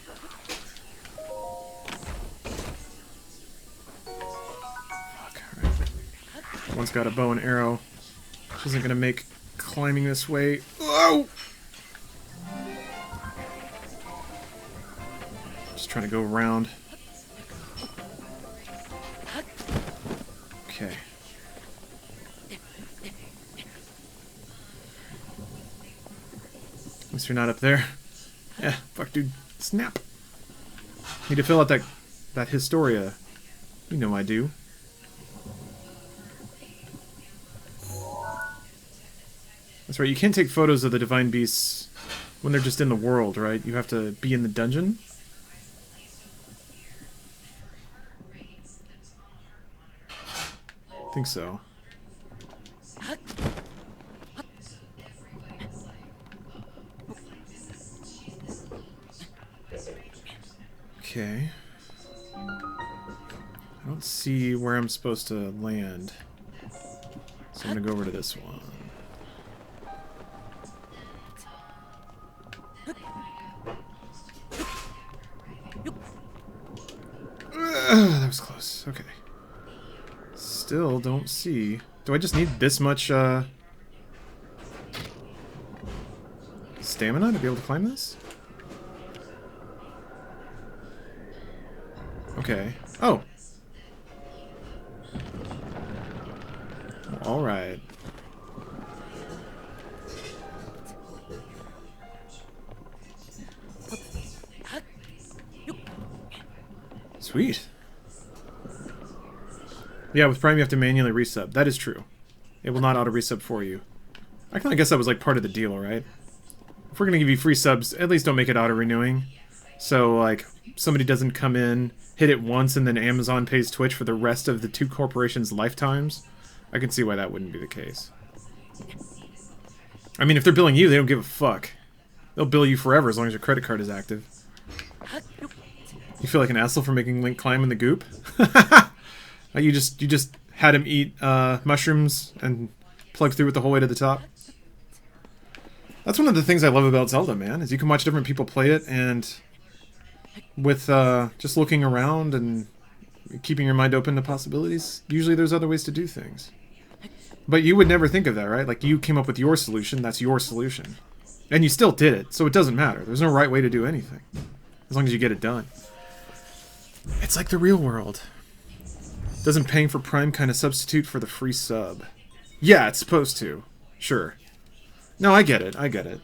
One's got a bow and arrow. Which isn't gonna make climbing this way. Oh! Just trying to go around. Okay. At least you're not up there. Yeah, fuck, dude. Snap. Need to fill out that Historia. You know I do. That's right, you can't take photos of the divine beasts when they're just in the world, right? You have to be in the dungeon. I think so. Okay. I don't see where I'm supposed to land. So I'm gonna go over to this one. That was close. Okay. Still don't see. Do I just need this much stamina to be able to climb this? Okay. Oh! Alright. Sweet. Yeah, with Prime you have to manually resub. That is true. It will not auto-resub for you. I guess that was like part of the deal, right? If we're gonna give you free subs, at least don't make it auto-renewing. So, like, somebody doesn't come in, hit it once, and then Amazon pays Twitch for the rest of the two corporations' lifetimes. I can see why that wouldn't be the case. I mean, if they're billing you, they don't give a fuck. They'll bill you forever as long as your credit card is active. You feel like an asshole for making Link climb in the goop? You just had him eat mushrooms and plug through it the whole way to the top? That's one of the things I love about Zelda, man, is you can watch different people play it, and with just looking around and keeping your mind open to possibilities, usually there's other ways to do things. But you would never think of that, right? Like, you came up with your solution, that's your solution. And you still did it, so it doesn't matter. There's no right way to do anything, as long as you get it done. It's like the real world. Doesn't paying for Prime kind of substitute for the free sub? Yeah, it's supposed to. Sure. No, I get it. I get it.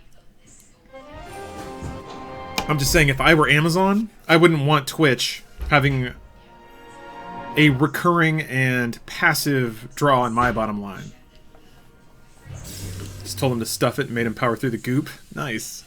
I'm just saying, if I were Amazon, I wouldn't want Twitch having a recurring and passive draw on my bottom line. Just told him to stuff it and made him power through the goop. Nice.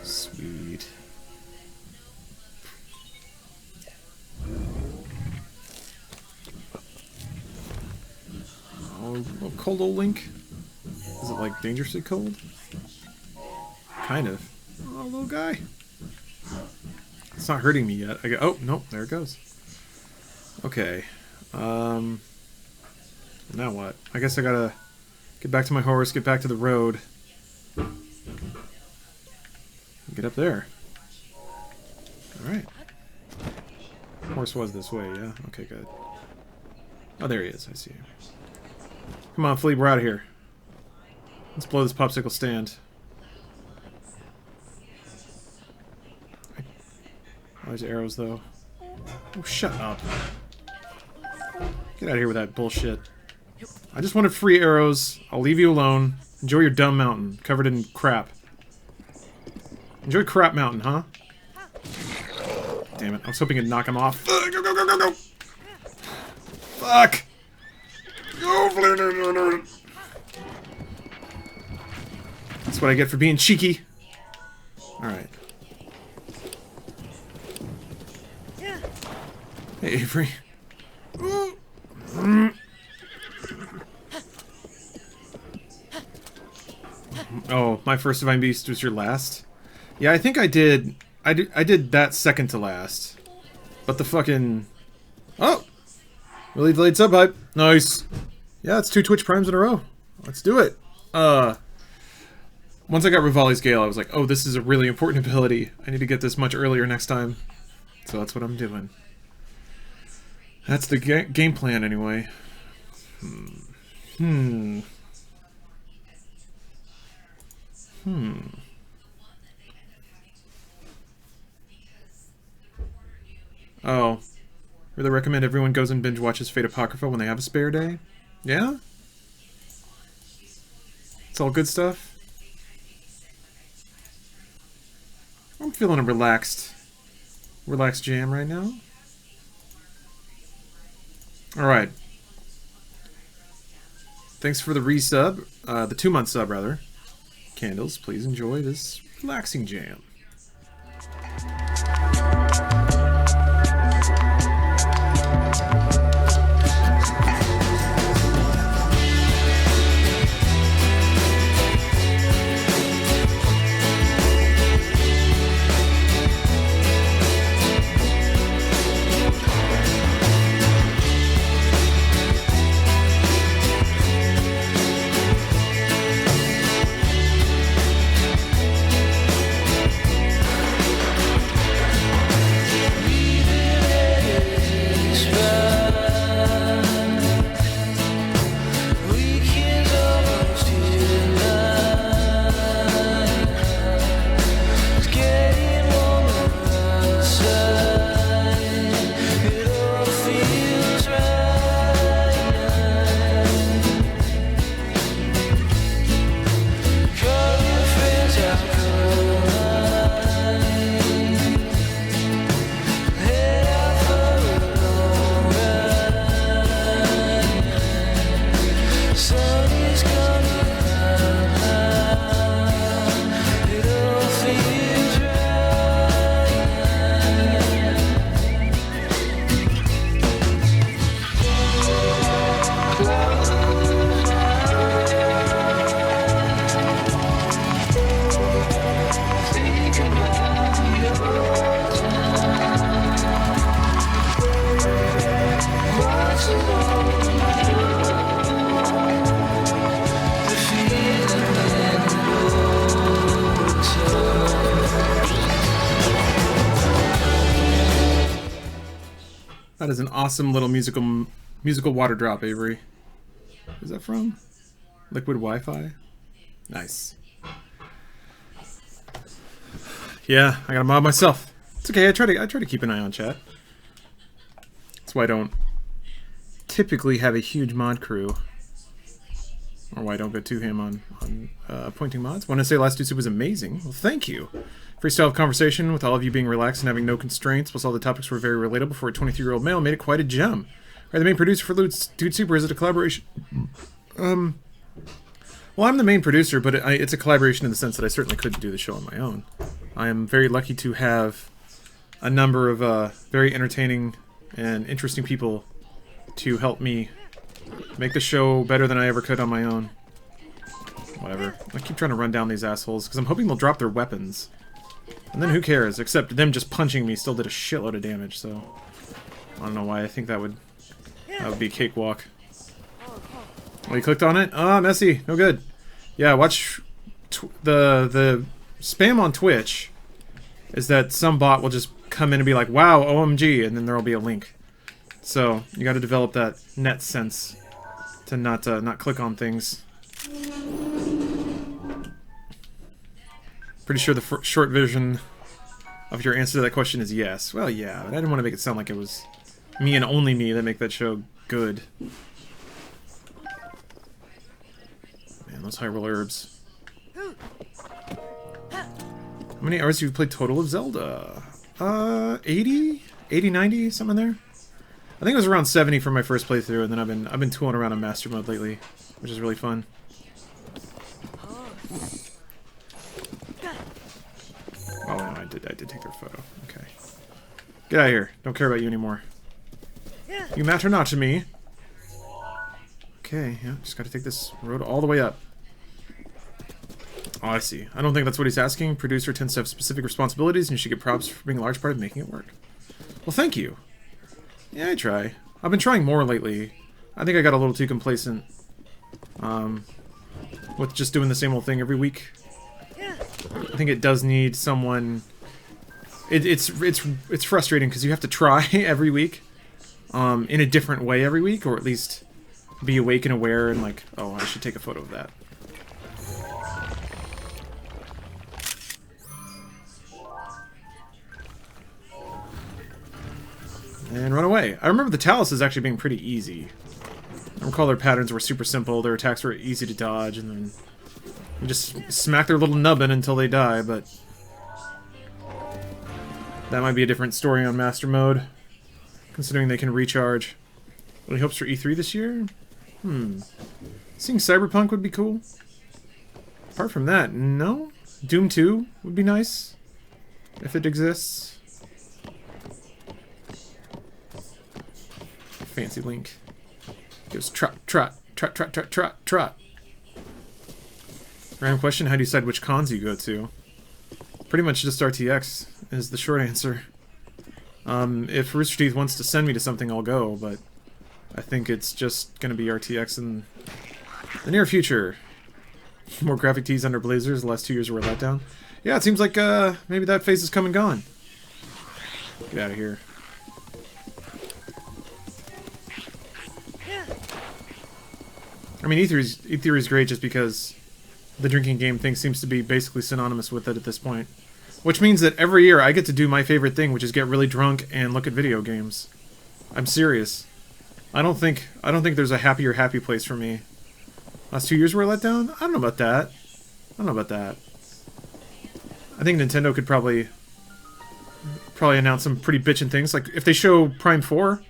Sweet. Oh, cold old Link? Is it like dangerously cold? Kind of. Oh, little guy. It's not hurting me yet. Oh, nope, there it goes. Okay. Now what? I guess I gotta get back to my horse, get back to the road. Get up there. Alright. Horse was this way, yeah? Okay, good. Oh, there he is. I see him. Come on, Flea, we're out of here. Let's blow this popsicle stand. Oh, there's arrows, though. Oh, shut up. Get out of here with that bullshit. I just wanted free arrows. I'll leave you alone. Enjoy your dumb mountain, covered in crap. Enjoy Crap Mountain, huh? Damn it, I was hoping it'd knock him off. Go, go, go, go, go! Fuck! Go! That's what I get for being cheeky. Alright. Hey, Avery. Oh, my first Divine Beast was your last? Yeah, I think I did that second to last. But the fucking... Oh! Really delayed sub hype. Nice. Yeah, it's 2 Twitch Primes in a row. Let's do it. Once I got Rivali's Gale, I was like, oh, this is a really important ability. I need to get this much earlier next time. So that's what I'm doing. That's the game plan, anyway. Oh. Really recommend everyone goes and binge watches Fate Apocrypha when they have a spare day? Yeah? It's all good stuff? I'm feeling a relaxed jam right now. Alright. Thanks for the resub. The 2-month sub, rather. Candles, please enjoy this relaxing jam. That is an awesome little musical water drop, Avery. Where's that from? Liquid Wi-Fi? Nice. Yeah, I gotta mod myself. It's okay, I try to keep an eye on chat. That's why I don't typically have a huge mod crew. Or why I don't go to him on appointing mods. Want to say Last Dude Soup was amazing. Well, thank you. Freestyle conversation with all of you being relaxed and having no constraints, plus all the topics were very relatable for a 23-year-old male, made it quite a gem. Are the main producer for Dude Soup, or is it a collaboration? Well, I'm the main producer, but it's a collaboration in the sense that I certainly couldn't do the show on my own. I am very lucky to have a number of very entertaining and interesting people to help me make the show better than I ever could on my own. Whatever. I keep trying to run down these assholes, because I'm hoping they'll drop their weapons. And then who cares? Except them just punching me still did a shitload of damage, so... I don't know why I think that would be a cakewalk. Oh, you clicked on it? Ah, messy. No good. Yeah, watch... The spam on Twitch is that some bot will just come in and be like, wow, OMG, and then there'll be a link. So, you gotta develop that net sense to not click on things. Pretty sure the short version of your answer to that question is yes. Well, yeah, but I didn't want to make it sound like it was me and only me that make that show good. Man, those Hyrule herbs. How many hours have you played total of Zelda? 80? 80, 90? Something in there? I think it was around 70 for my first playthrough, and then I've been tooling around in Master Mode lately, which is really fun. Oh no, I did take their photo. Okay. Get out of here. Don't care about you anymore. You matter not to me. Okay, yeah, just gotta take this road all the way up. Oh, I see. I don't think that's what he's asking. Producer tends to have specific responsibilities, and you should get props for being a large part of making it work. Well, thank you. Yeah, I try. I've been trying more lately. I think I got a little too complacent with just doing the same old thing every week. I think it does need someone... It's frustrating because you have to try every week in a different way every week, or at least be awake and aware and like, oh, I should take a photo of that. And run away. I remember the Taluses actually being pretty easy. I recall their patterns were super simple, their attacks were easy to dodge, and then you just smack their little nubbin until they die, but... that might be a different story on Master Mode, considering they can recharge. Any hopes for E3 this year? Seeing Cyberpunk would be cool. Apart from that, no. Doom 2 would be nice, if it exists. Fancy Link. Goes trot, trot, trot, trot, trot, trot, trot. Random question, how do you decide which cons you go to? Pretty much just RTX is the short answer. If Rooster Teeth wants to send me to something, I'll go, but I think it's just going to be RTX in the near future. More graphic tees under Blazers, the last 2 years were a letdown. Yeah, it seems like maybe that phase is come and gone. Get out of here. I mean, E3 is great just because the drinking game thing seems to be basically synonymous with it at this point. Which means that every year I get to do my favorite thing, which is get really drunk and look at video games. I'm serious. I don't think there's a happier happy place for me. Last 2 years were a letdown? I don't know about that. I think Nintendo could probably announce some pretty bitchin' things. Like, if they show Prime 4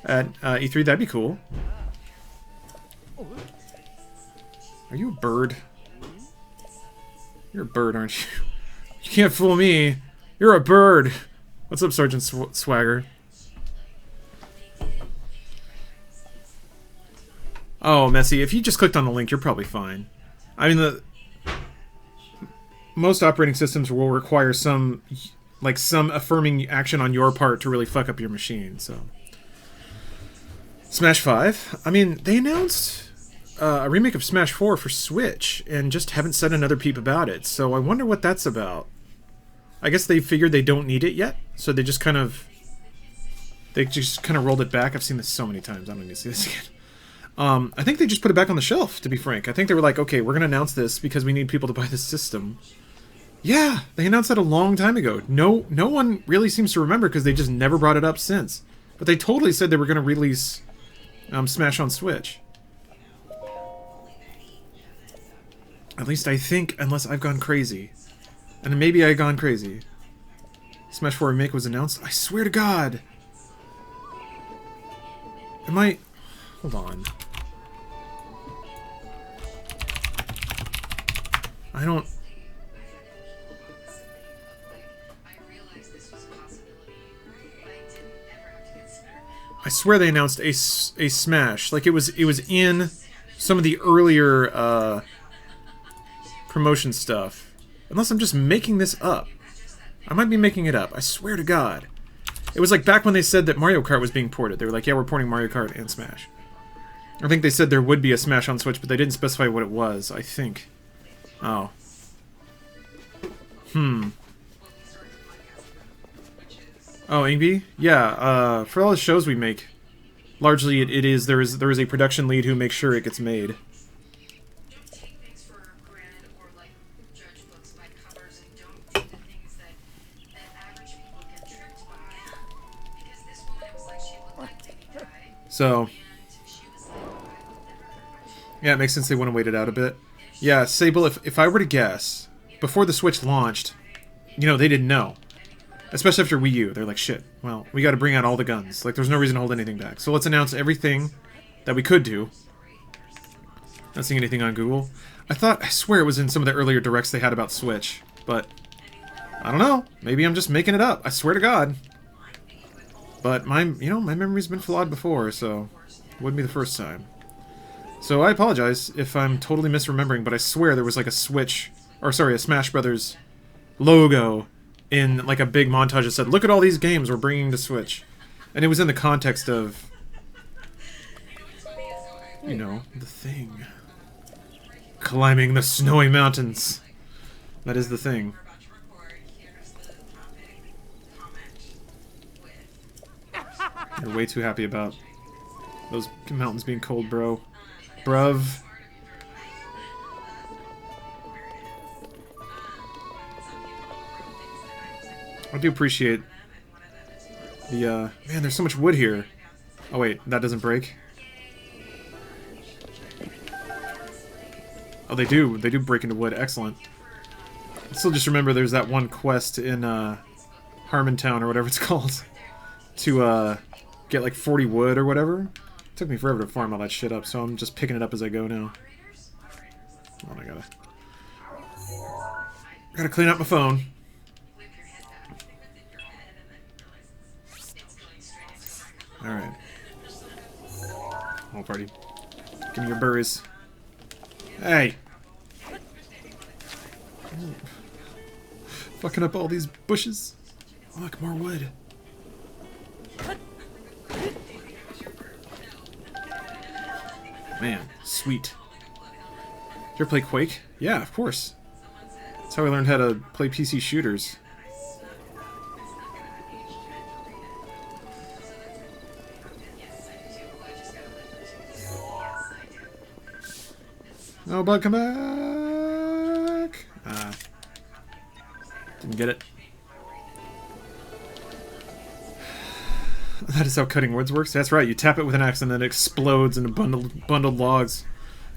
at E3, that'd be cool. Are you a bird? You're a bird, aren't you? You can't fool me. You're a bird. What's up, Sergeant Swagger? Oh, Messy, if you just clicked on the link, you're probably fine. I mean, most operating systems will require some affirming action on your part to really fuck up your machine, so... Smash 5. I mean, they announced a remake of Smash 4 for Switch, and just haven't said another peep about it, so I wonder what that's about. I guess they figured they don't need it yet, so they just kind of They just kind of rolled it back. I've seen this so many times. I don't need to see this again. I think they just put it back on the shelf, to be frank. I think they were like, okay, we're going to announce this because we need people to buy this system. Yeah, they announced that a long time ago. No one really seems to remember because they just never brought it up since. But they totally said they were going to release Smash on Switch. At least I think, unless I've gone crazy. And maybe I've gone crazy. Smash 4 Remake was announced. I swear to God! Am I... Hold on. I don't... I swear they announced a Smash. Like, it was in some of the earlier, promotion stuff. Unless I'm just making this up. I might be making it up. I swear to God. It was like back when they said that Mario Kart was being ported. They were like, yeah, we're porting Mario Kart and Smash. I think they said there would be a Smash on Switch, but they didn't specify what it was, I think. Oh. Oh, Ingby? Yeah, for all the shows we make, largely there is a production lead who makes sure it gets made. So, yeah, it makes sense they want to wait it out a bit. Yeah, Sable, if I were to guess, before the Switch launched, you know, they didn't know. Especially after Wii U. They're like, shit, well, we gotta bring out all the guns. Like, there's no reason to hold anything back. So let's announce everything that we could do. Not seeing anything on Google. I swear it was in some of the earlier directs they had about Switch. But, I don't know. Maybe I'm just making it up. I swear to God. But my memory's been flawed before, so it wouldn't be the first time. So I apologize if I'm totally misremembering, but I swear there was like a Smash Brothers logo in like a big montage that said, look at all these games we're bringing to Switch. And it was in the context of, you know, the thing. Climbing the snowy mountains. That is the thing. You're way too happy about those mountains being cold, bro. Bruv. I do appreciate the, man, there's so much wood here. Oh wait, that doesn't break? Oh, they do break into wood. Excellent. I still just remember there's that one quest in, Harmontown, or whatever it's called, to, get like 40 wood or whatever. It took me forever to farm all that shit up, so I'm just picking it up as I go now. Hold on, I gotta clean up my phone. Alright. Whole party. Give me your berries. Hey! Ooh. Fucking up all these bushes. Look, more wood. Man, sweet. Did you ever play Quake? Yeah, of course. That's how I learned how to play PC shooters. Oh, bud, come back! Didn't get it. That is how cutting woods works? That's right, you tap it with an axe and then it explodes into bundled logs.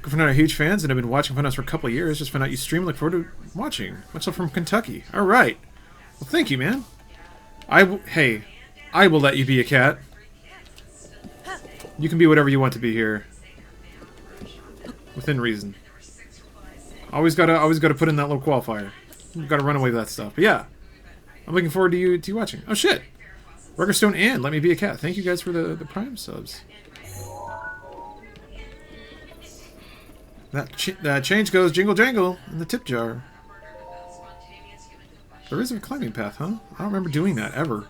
Girlfriend and I are huge fans and have been watching Funhouse for a couple of years. Just found out you stream. Look forward to watching. Much love from Kentucky. Alright. Well, thank you, man. Hey, I will let you be a cat. You can be whatever you want to be here. Within reason. Always gotta put in that little qualifier. You've gotta run away with that stuff. But yeah. I'm looking forward to you watching. Oh shit! Ruckerstone and Let Me Be a Cat. Thank you guys for the Prime subs. That change goes jingle jangle in the tip jar. There is a climbing path, huh? I don't remember doing that ever.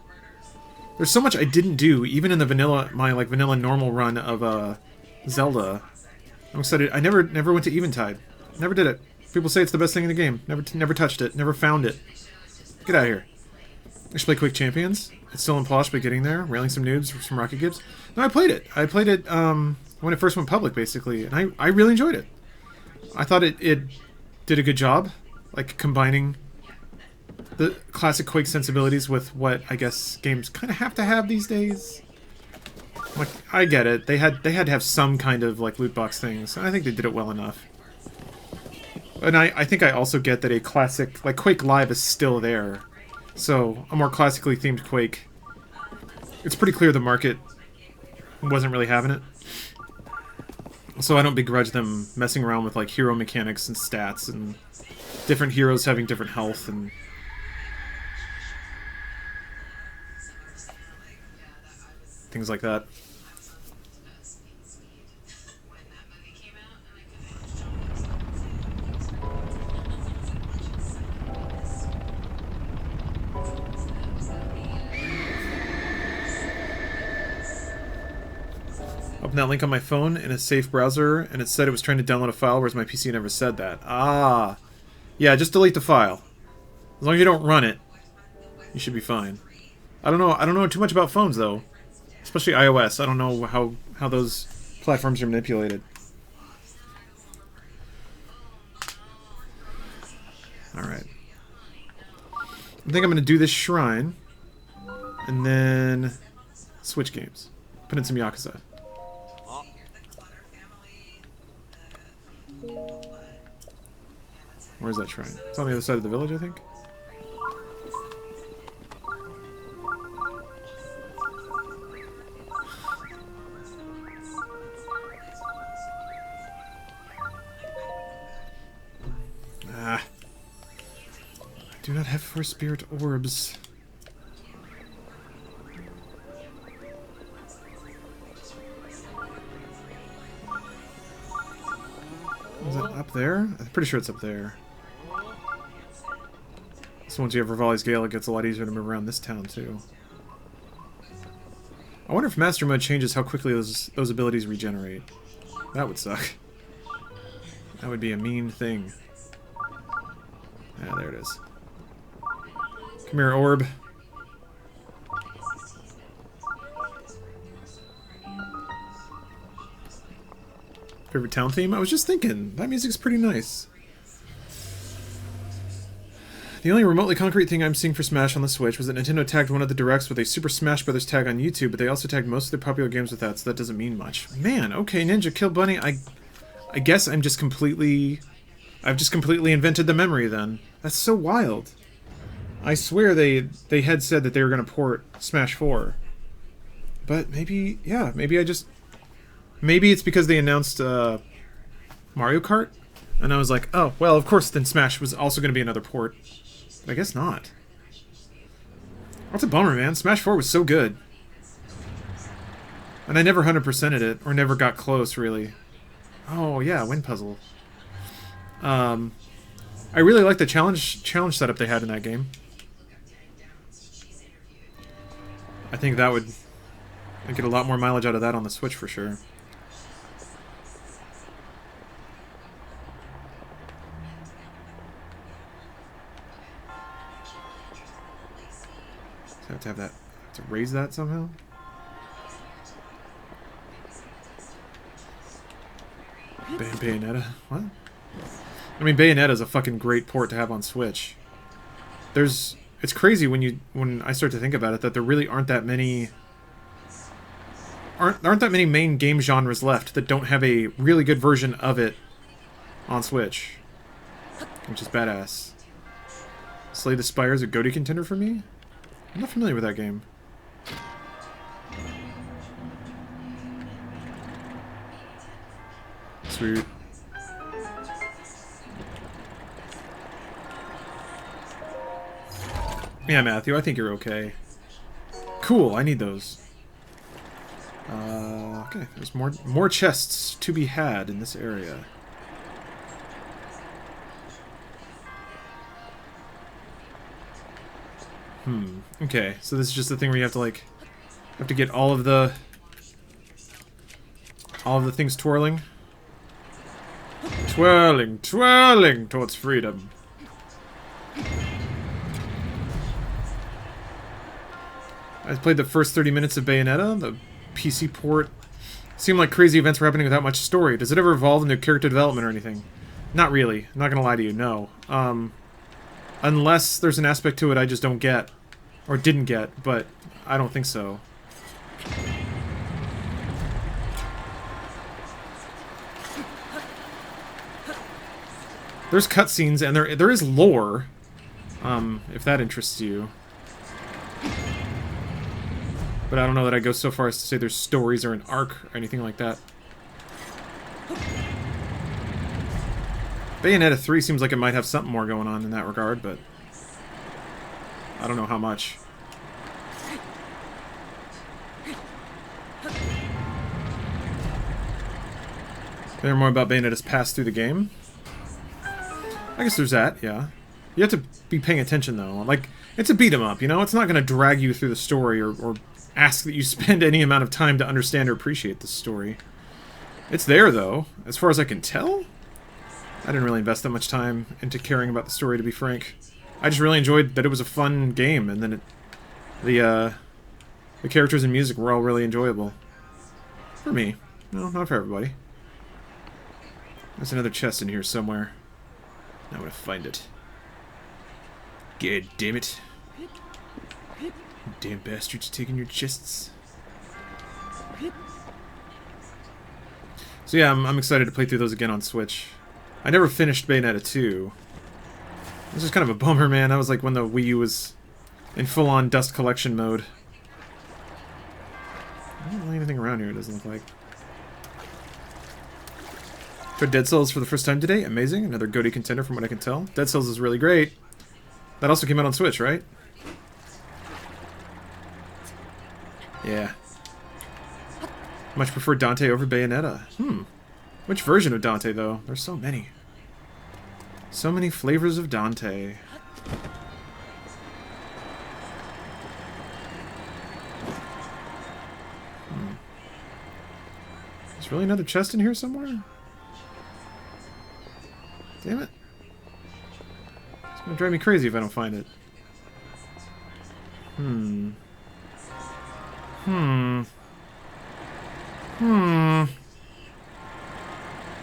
There's so much I didn't do, even in the vanilla normal run of Zelda. I'm excited. I never went to Eventide. Never did it. People say it's the best thing in the game. Never touched it. Never found it. Get out of here. I should play Quake Champions. It's still in polish, but getting there. Railing some noobs, some rocket gibbs. No, I played it. I played it when it first went public, basically, and I really enjoyed it. I thought it did a good job, like combining the classic Quake sensibilities with what I guess games kind of have to have these days. Like, I get it. They had to have some kind of like loot box things, and I think they did it well enough. And I think I also get that a classic like Quake Live is still there. So, a more classically themed Quake. It's pretty clear the market wasn't really having it. So I don't begrudge them messing around with like hero mechanics and stats and different heroes having different health and things like that. Open that link on my phone in a safe browser, and it said it was trying to download a file, whereas my PC never said that. Ah. Yeah, just delete the file. As long as you don't run it, you should be fine. I don't know too much about phones, though. Especially iOS. I don't know how those platforms are manipulated. Alright. I think I'm going to do this shrine, and then switch games. Put in some Yakuza. Where's that shrine? It's on the other side of the village, I think. Ah. I do not have 4 spirit orbs. Is it up there? I'm pretty sure it's up there. So once you have Rivali's Gale, it gets a lot easier to move around this town, too. I wonder if Master Mode changes how quickly those abilities regenerate. That would suck. That would be a mean thing. Ah, there it is. Come here, orb. Favorite town theme? I was just thinking, that music's pretty nice. The only remotely concrete thing I'm seeing for Smash on the Switch was that Nintendo tagged one of the directs with a Super Smash Bros. Tag on YouTube, but they also tagged most of their popular games with that, so that doesn't mean much. Man, okay, Ninja Kill Bunny, I guess I've just completely invented the memory then. That's so wild. I swear they had said that they were going to port Smash 4. But maybe, yeah, maybe it's because they announced Mario Kart, and I was like, oh, well, of course, then Smash was also going to be another port. But I guess not. That's a bummer, man. Smash 4 was so good. And I never 100%ed it, or never got close, really. Oh, yeah, Wind Puzzle. I really like the challenge setup they had in that game. I think that would... I'd get a lot more mileage out of that on the Switch, for sure. Have to have that. Have to raise that somehow. Bayonetta. What? I mean, Bayonetta's a fucking great port to have on Switch. It's crazy when I start to think about it that there really aren't that many main game genres left that don't have a really good version of it on Switch, which is badass. Slay the Spire is a GOTY contender for me. I'm not familiar with that game. Sweet. Yeah, Matthew, I think you're okay. Cool, I need those. Okay, there's more chests to be had in this area. Okay, so this is just the thing where you have to get all of the things twirling. Twirling, twirling towards freedom. I played the first 30 minutes of Bayonetta. The PC port seemed like crazy events were happening without much story. Does it ever evolve into character development or anything? Not really. I'm not gonna lie to you, no. Unless there's an aspect to it I just don't get. Or didn't get, but I don't think so. There's cutscenes, and there is lore, if that interests you. But I don't know that I go so far as to say there's stories or an arc or anything like that. Bayonetta 3 seems like it might have something more going on in that regard, but I don't know how much. Learn more about Bayonetta's pass through the game. I guess there's that, yeah. You have to be paying attention, though. Like, it's a beat-em-up, you know? It's not going to drag you through the story or ask that you spend any amount of time to understand or appreciate the story. It's there, though. As far as I can tell, I didn't really invest that much time into caring about the story, to be frank. I just really enjoyed that it was a fun game, and then the characters and music were all really enjoyable. For me. No, not for everybody. There's another chest in here somewhere. Now I'm gonna find it. God damn it. Damn bastards taking your chests. So yeah, I'm excited to play through those again on Switch. I never finished Bayonetta 2. This is kind of a bummer, man. That was like when the Wii U was in full-on dust collection mode. I don't really anything around here, it doesn't look like. Tried Dead Cells for the first time today. Amazing. Another GOTY contender from what I can tell. Dead Cells is really great. That also came out on Switch, right? Yeah. Much prefer Dante over Bayonetta. Which version of Dante, though? There's so many. So many flavors of Dante. There's really another chest in here somewhere? Damn it. It's gonna drive me crazy if I don't find it.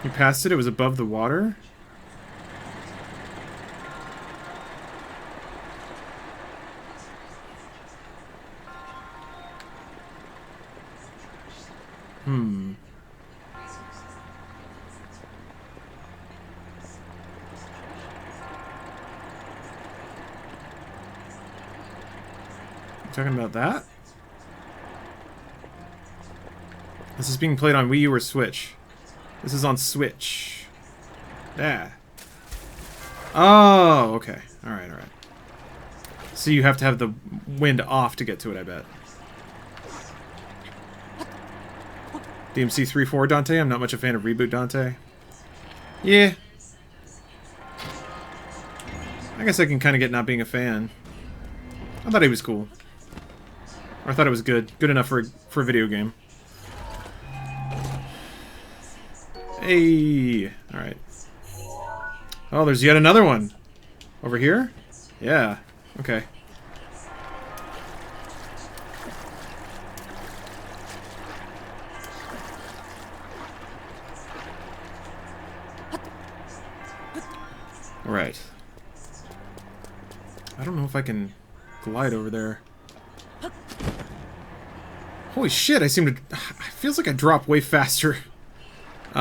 You passed it? It was above the water? Talking about that? This is being played on Wii U or Switch. This is on Switch. Yeah. Oh, okay. Alright, alright. So you have to have the wind off to get to it, I bet. DMC 3-4 Dante? I'm not much a fan of Reboot Dante. Yeah. I guess I can kind of get not being a fan. I thought he was cool. Or I thought it was good. Good enough for a video game. Hey! Alright. Oh, there's yet another one. Over here? Yeah. Okay. Alright. I don't know if I can glide over there. Holy shit, I seem to... It feels like I drop way faster. If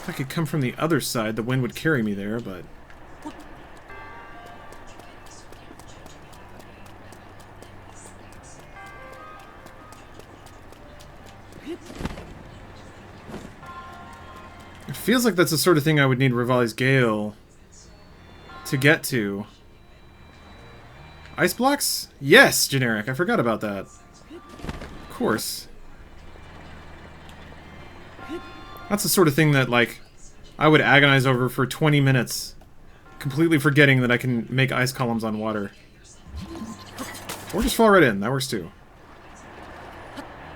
I could come from the other side, the wind would carry me there, but... It feels like that's the sort of thing I would need Rivali's Gale to get to. Ice blocks? Yes, generic. I forgot about that. Of course. That's the sort of thing that, like, I would agonize over for 20 minutes, completely forgetting that I can make ice columns on water. Or just fall right in. That works too.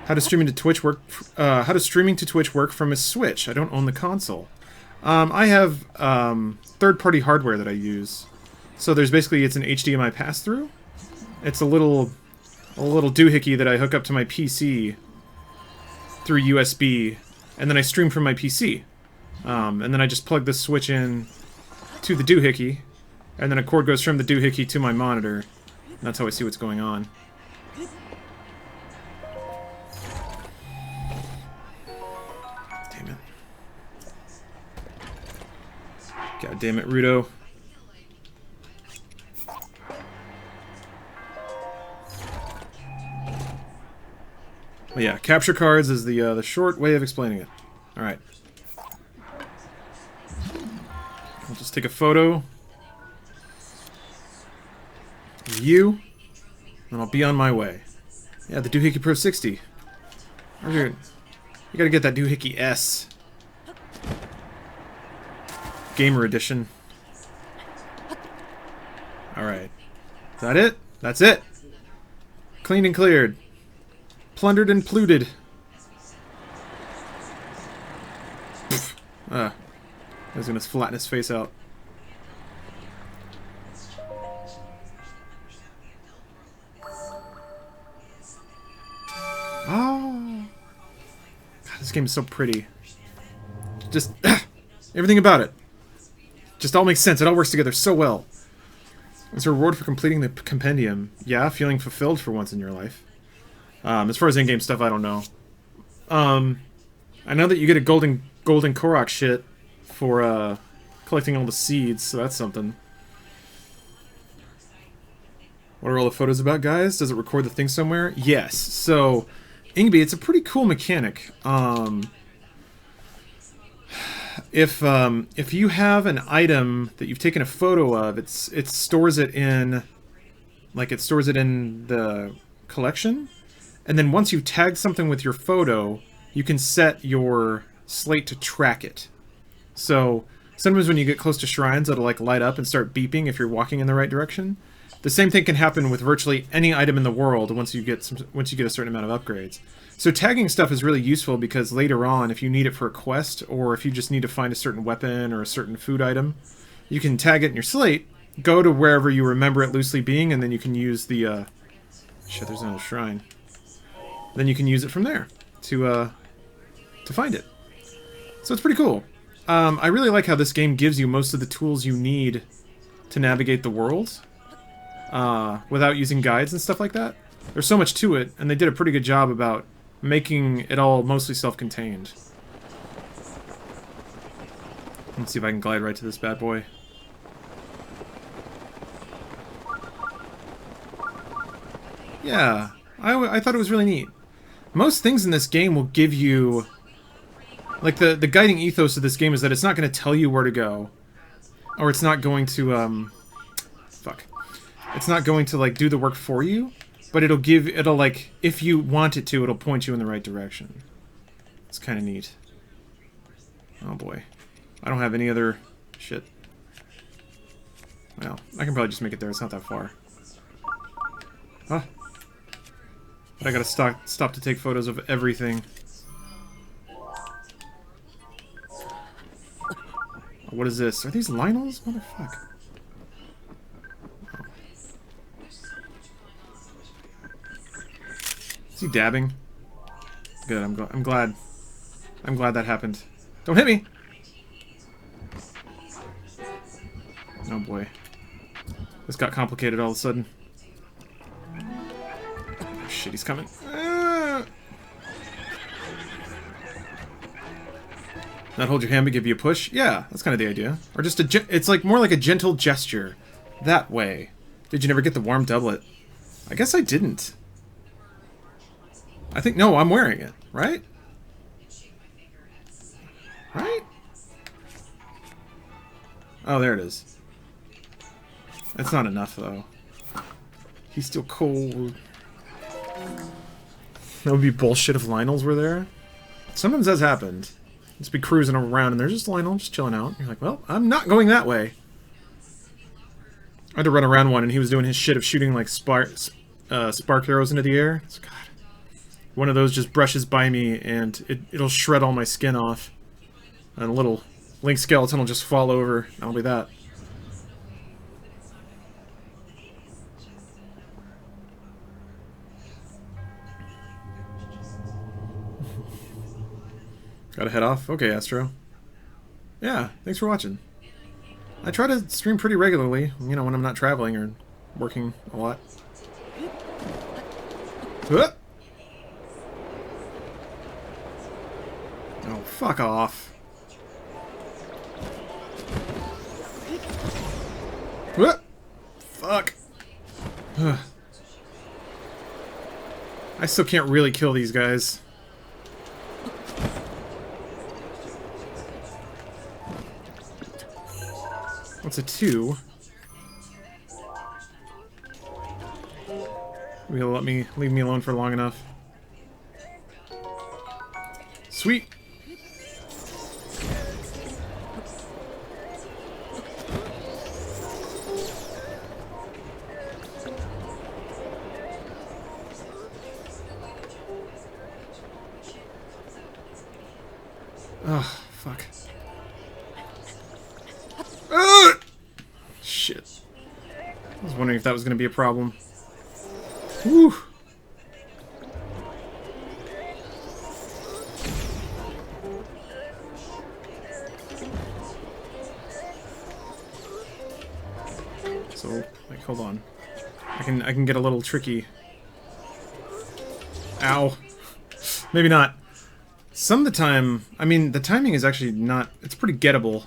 How does streaming to Twitch work? How does streaming to Twitch work from a Switch? I don't own the console. I have third-party hardware that I use. So there's basically, it's an HDMI pass-through. It's a little doohickey that I hook up to my PC through USB, and then I stream from my PC. And then I just plug this switch in to the doohickey, and then a cord goes from the doohickey to my monitor. And that's how I see what's going on. Damn it. God damn it, Rudo. But yeah, capture cards is the short way of explaining it. Alright. I'll just take a photo of you, and I'll be on my way. Yeah, the Doohickey Pro 60. You gotta get that Doohickey S. Gamer Edition. Alright. Is that it? That's it! Cleaned and cleared. Plundered and pluted. I was gonna flatten his face out. Oh, God, this game is so pretty. Just everything about it. Just all makes sense. It all works together so well. As a reward for completing the compendium, yeah, feeling fulfilled for once in your life. As far as in-game stuff, I don't know. I know that you get a golden Korok shit for collecting all the seeds, so that's something. What are all the photos about, guys? Does it record the thing somewhere? Yes. So, Ingby, it's a pretty cool mechanic. If you have an item that you've taken a photo of, it stores it in, like, it stores it in the collection. And then once you tag something with your photo, you can set your slate to track it. So sometimes when you get close to shrines, it'll like light up and start beeping if you're walking in the right direction. The same thing can happen with virtually any item in the world once you get a certain amount of upgrades. So tagging stuff is really useful because later on, if you need it for a quest, or if you just need to find a certain weapon or a certain food item, you can tag it in your slate, go to wherever you remember it loosely being, and then you can use the shit, there's another shrine. Then you can use it from there to find it. So it's pretty cool. I really like how this game gives you most of the tools you need to navigate the world without using guides and stuff like that. There's so much to it, and they did a pretty good job about making it all mostly self-contained. Let's see if I can glide right to this bad boy. Yeah, I thought it was really neat. Most things in this game will give you... Like, the guiding ethos of this game is that it's not going to tell you where to go. Or it's not going to, fuck. It's not going to, like, do the work for you. But it'll, like, if you want it to, it'll point you in the right direction. It's kind of neat. Oh, boy. I don't have any other shit. Well, I can probably just make it there. It's not that far. Huh. But I gotta stop to take photos of everything. What is this? Are these Lionels? Motherfuck. Oh. Is he dabbing? Good, I'm glad. I'm glad that happened. Don't hit me! Oh boy. This got complicated all of a sudden. Oh, shit, he's coming. Not hold your hand but give you a push? Yeah, that's kind of the idea. Or just it's like more like a gentle gesture. That way. Did you never get the warm doublet? I guess I didn't. I think, no, I'm wearing it, right? Right? Oh, there it is. That's not enough, though. He's still cold. That would be bullshit if Lionels were there. Sometimes that's happened. Just be cruising around and there's just Lionel just chilling out. You're like, well, I'm not going that way. I had to run around one and he was doing his shit of shooting like spark arrows into the air. It's, God. One of those just brushes by me and it'll shred all my skin off. And a little Link's skeleton will just fall over. That'll be that. Gotta head off? Okay, Astro. Yeah, thanks for watching. I try to stream pretty regularly, you know, when I'm not traveling or working a lot. Oh, fuck off. Fuck. I still can't really kill these guys. What's a 2? Will leave me alone for long enough. Sweet. Oh, fuck. Shit. I was wondering if that was going to be a problem. Whew. So, like, hold on. I can get a little tricky. Ow. Maybe not. Some of the time, I mean, the timing is actually not... It's pretty gettable.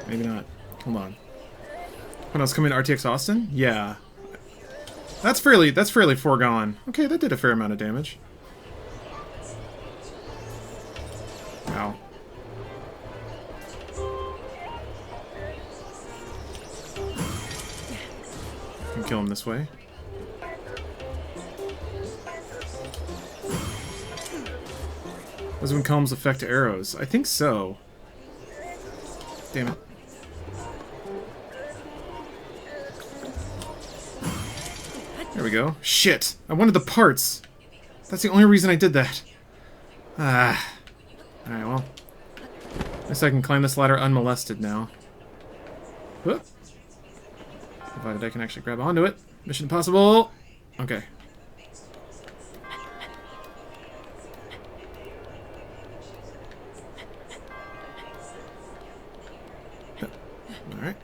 Maybe not. Hold on. When I was coming to RTX Austin? Yeah. That's fairly foregone. Okay, that did a fair amount of damage. Ow. I can kill him this way. Does when calms affect arrows? I think so. Damn it. There we go. Shit! I wanted the parts! That's the only reason I did that. Ah. Alright, well. I guess I can climb this ladder unmolested now. Whoop. Provided I can actually grab onto it. Mission impossible! Okay. Alright.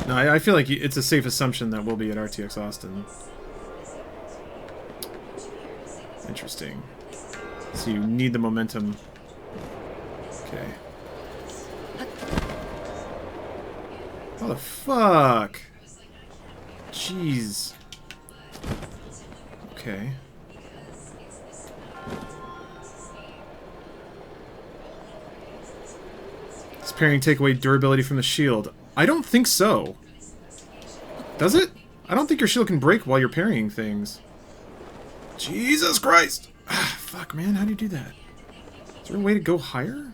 No, I feel like it's a safe assumption that we'll be at RTX Austin. Interesting. So you need the momentum. Okay. How the fuck? Jeez. Okay. Does parrying take away durability from the shield? I don't think so. Does it? I don't think your shield can break while you're parrying things. Jesus Christ! Ah, fuck, man. How do you do that? Is there a way to go higher?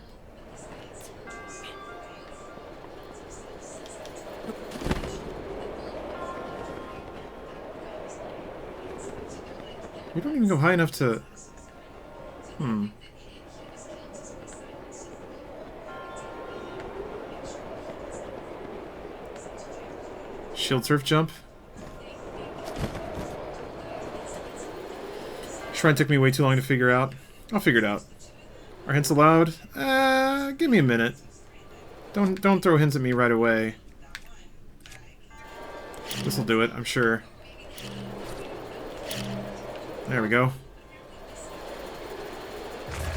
We don't even go high enough to... Shield surf jump. Shrine took me way too long to figure out. I'll figure it out. Are hints allowed? Give me a minute. Don't throw hints at me right away. This'll do it, I'm sure. There we go.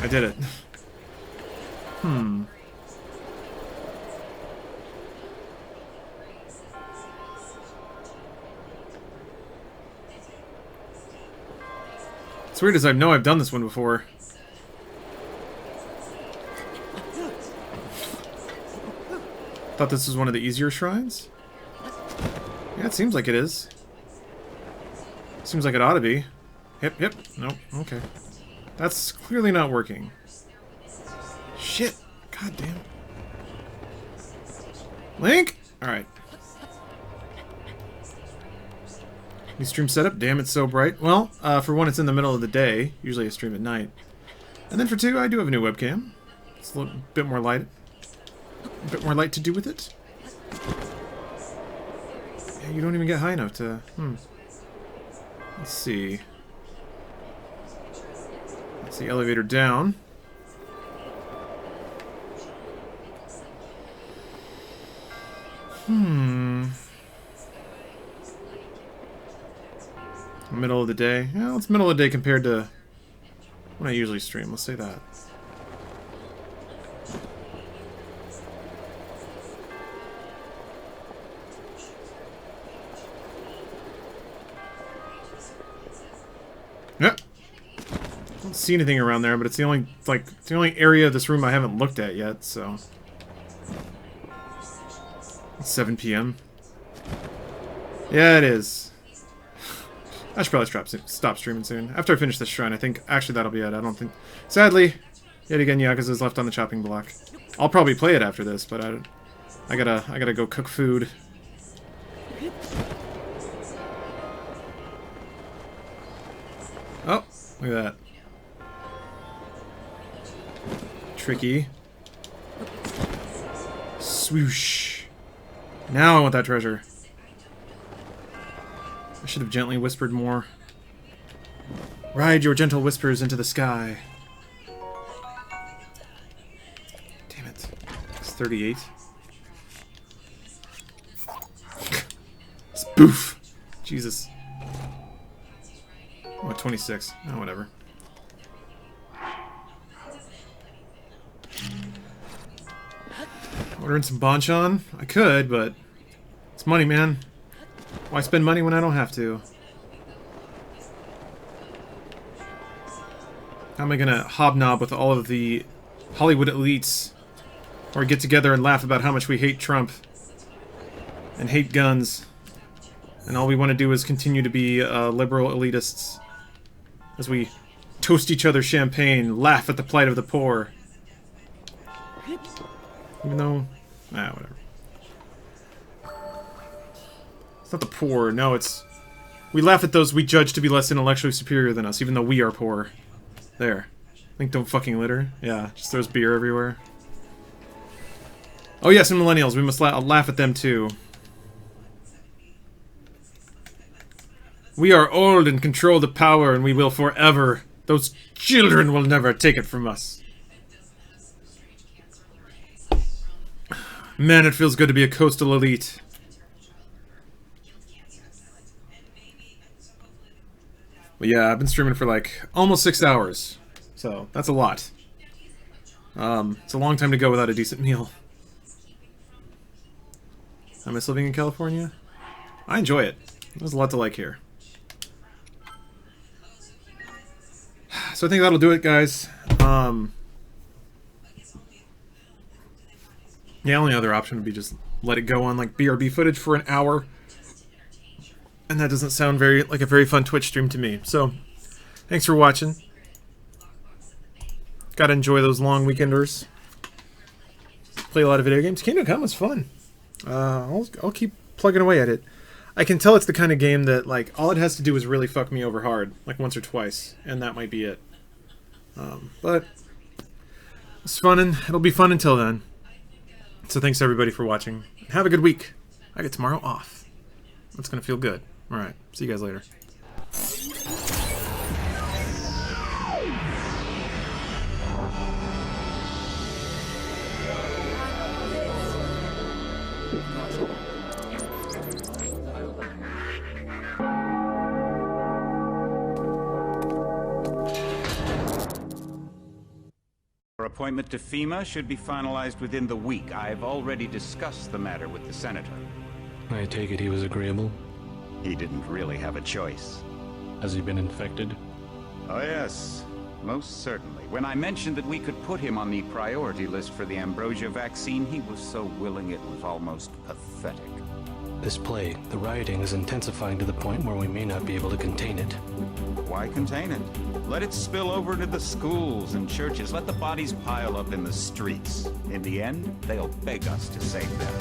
I did it. It's weird as I know I've done this one before. Thought this was one of the easier shrines? Yeah, it seems like it is. Seems like it ought to be. Yep. Nope. Okay. That's clearly not working. Shit. God damn. Link? Alright. New stream setup. Damn, it's so bright. Well, for one, it's in the middle of the day. Usually I stream at night. And then for two, I do have a new webcam. It's a little bit more light. A bit more light to do with it. Yeah, you don't even get high enough to... Let's see. That's the elevator down. Middle of the day. Well, it's middle of the day compared to when I usually stream. Let's say that. Yeah. Don't see anything around there, but it's the only it's the only area of this room I haven't looked at yet. So it's 7 p.m. Yeah, it is. I should probably stop streaming soon. After I finish this shrine, I think actually that'll be it. I don't think. Sadly, yet again, Yakuza's left on the chopping block. I'll probably play it after this, but I gotta go cook food. Oh, look at that. Tricky. Swoosh. Now I want that treasure. I should have gently whispered more. Ride your gentle whispers into the sky. Damn it. It's 38. Spoof! Jesus. Oh, 26. Oh, whatever. Ordering some banchan? I could, but it's money, man. Why spend money when I don't have to? How am I gonna hobnob with all of the Hollywood elites? Or get together and laugh about how much we hate Trump and hate guns, and all we want to do is continue to be liberal elitists as we toast each other champagne, laugh at the plight of the poor. Even though... whatever. It's not the poor, no, it's... We laugh at those we judge to be less intellectually superior than us, even though we are poor. There. Think don't fucking litter? Yeah, just throws beer everywhere. Oh yes, and millennials, we must laugh at them too. We are old and control the power, and we will forever. Those children will never take it from us. Man, it feels good to be a coastal elite. But yeah, I've been streaming for like almost 6 hours. So, that's a lot. It's a long time to go without a decent meal. I miss living in California. I enjoy it. There's a lot to like here. So I think that'll do it, guys. Yeah, only other option would be just let it go on like BRB footage for an hour. And that doesn't sound like a very fun Twitch stream to me. So, thanks for watching. Gotta enjoy those long weekenders. Play a lot of video games. Kingdom Come was fun. I'll keep plugging away at it. I can tell it's the kind of game that, like, all it has to do is really fuck me over hard, like once or twice, and that might be it. But it's fun, and it'll be fun until then. So thanks everybody for watching. Have a good week. I get tomorrow off. That's gonna feel good. Alright, see you guys later. Our appointment to FEMA should be finalized within the week. I've already discussed the matter with the senator. I take it he was agreeable? He didn't really have a choice. Has he been infected? Oh yes, most certainly. When I mentioned that we could put him on the priority list for the ambrosia vaccine, he was so willing it was almost pathetic. This plague, the rioting is intensifying to the point where we may not be able to contain it. Why contain it? Let it spill over to the schools and churches. Let the bodies pile up in the streets. In the end, they'll beg us to save them.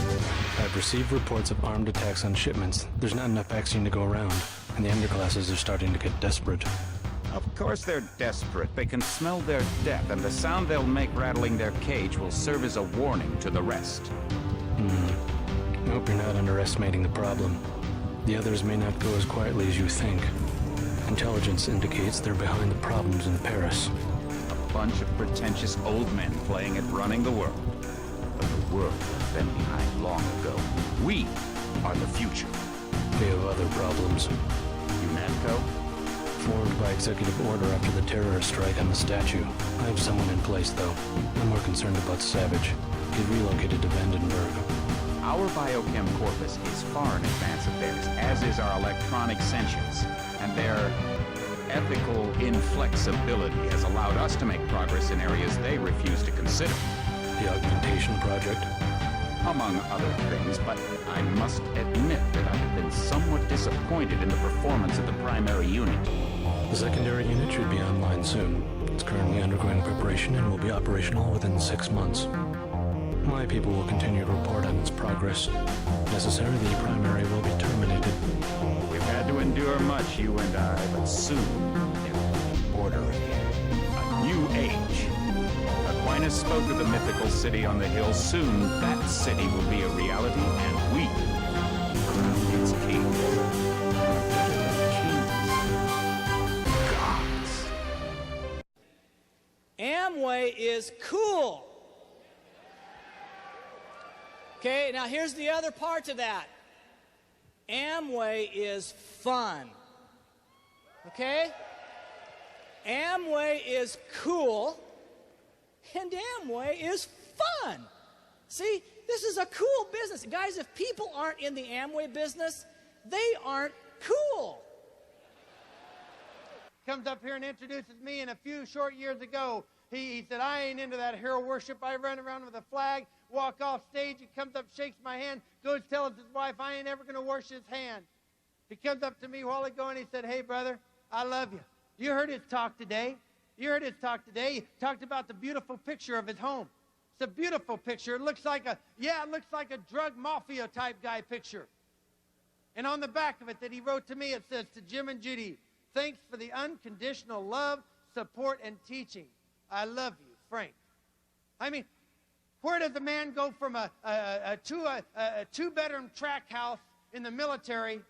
I've received reports of armed attacks on shipments. There's not enough vaccine to go around. and the underclasses are starting to get desperate. Of course they're desperate. They can smell their death, and the sound they'll make rattling their cage will serve as a warning to the rest. I hope you're not underestimating the problem. The others may not go as quietly as you think. Intelligence indicates they're behind the problems in Paris. A bunch of pretentious old men playing at running the world. But the world left them behind long ago. We are the future. We have other problems. UNATCO? Formed by executive order after the terrorist strike on the statue. I have someone in place, though. I'm more concerned about Savage. He relocated to Vandenberg. Our biochem corpus is far in advance of theirs, as is our electronic sentience. And their ethical inflexibility has allowed us to make progress in areas they refuse to consider. The augmentation project? Among other things, but I must admit that I have been somewhat disappointed in the performance of the primary unit. The secondary unit should be online soon. It's currently undergoing preparation and will be operational within 6 months. My people will continue to report on its progress. Necessarily, the primary will be terminated. We've had to endure much, you and I, but soon there will be order again. A new age. Aquinas spoke of the mythical city on the hill. Soon, that city will be a reality, and we crown its kings. Gods. Amway is cool. Okay, now here's the other part to that. Amway is fun. Okay? Amway is cool, and Amway is fun. See, this is a cool business. Guys, if people aren't in the Amway business, they aren't cool. Comes up here and introduces me, and a few short years ago, he said, I ain't into that hero worship. I run around with a flag, walk off stage. He comes up, shakes my hand, goes tells his wife, I ain't ever going to wash his hand. He comes up to me a while ago, and he said, hey, brother, I love you. You heard his talk today. You heard his talk today. He talked about the beautiful picture of his home. It's a beautiful picture. It looks like a drug mafia type guy picture. And on the back of it that he wrote to me, it says, to Jim and Judy, thanks for the unconditional love, support, and teaching. I love you, Frank. I mean, where does a man go from a two-bedroom track house in the military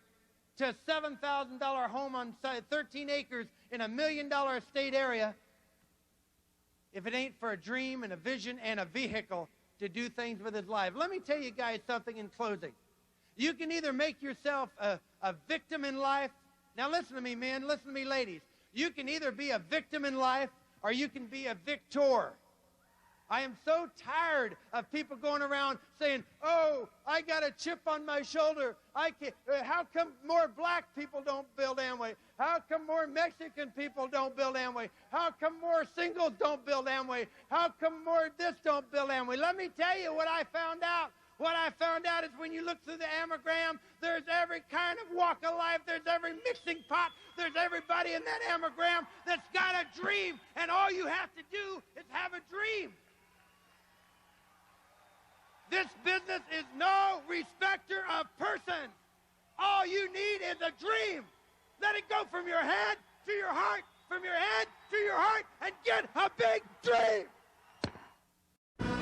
to a $7,000 home on 13 acres in a $1 million estate area if it ain't for a dream and a vision and a vehicle to do things with his life? Let me tell you guys something in closing. You can either make yourself a victim in life. Now listen to me, men. Listen to me, ladies. You can either be a victim in life or you can be a victor. I am so tired of people going around saying, oh, I got a chip on my shoulder. How come more black people don't build Amway? How come more Mexican people don't build Amway? How come more singles don't build Amway? How come more this don't build Amway? Let me tell you what I found out. What I found out is when you look through the ammogram, there's every kind of walk of life. There's every mixing pot. There's everybody in that ammogram that's got a dream. And all you have to do is have a dream. This business is no respecter of persons. All you need is a dream. Let it go from your head to your heart, from your head to your heart, and get a big dream.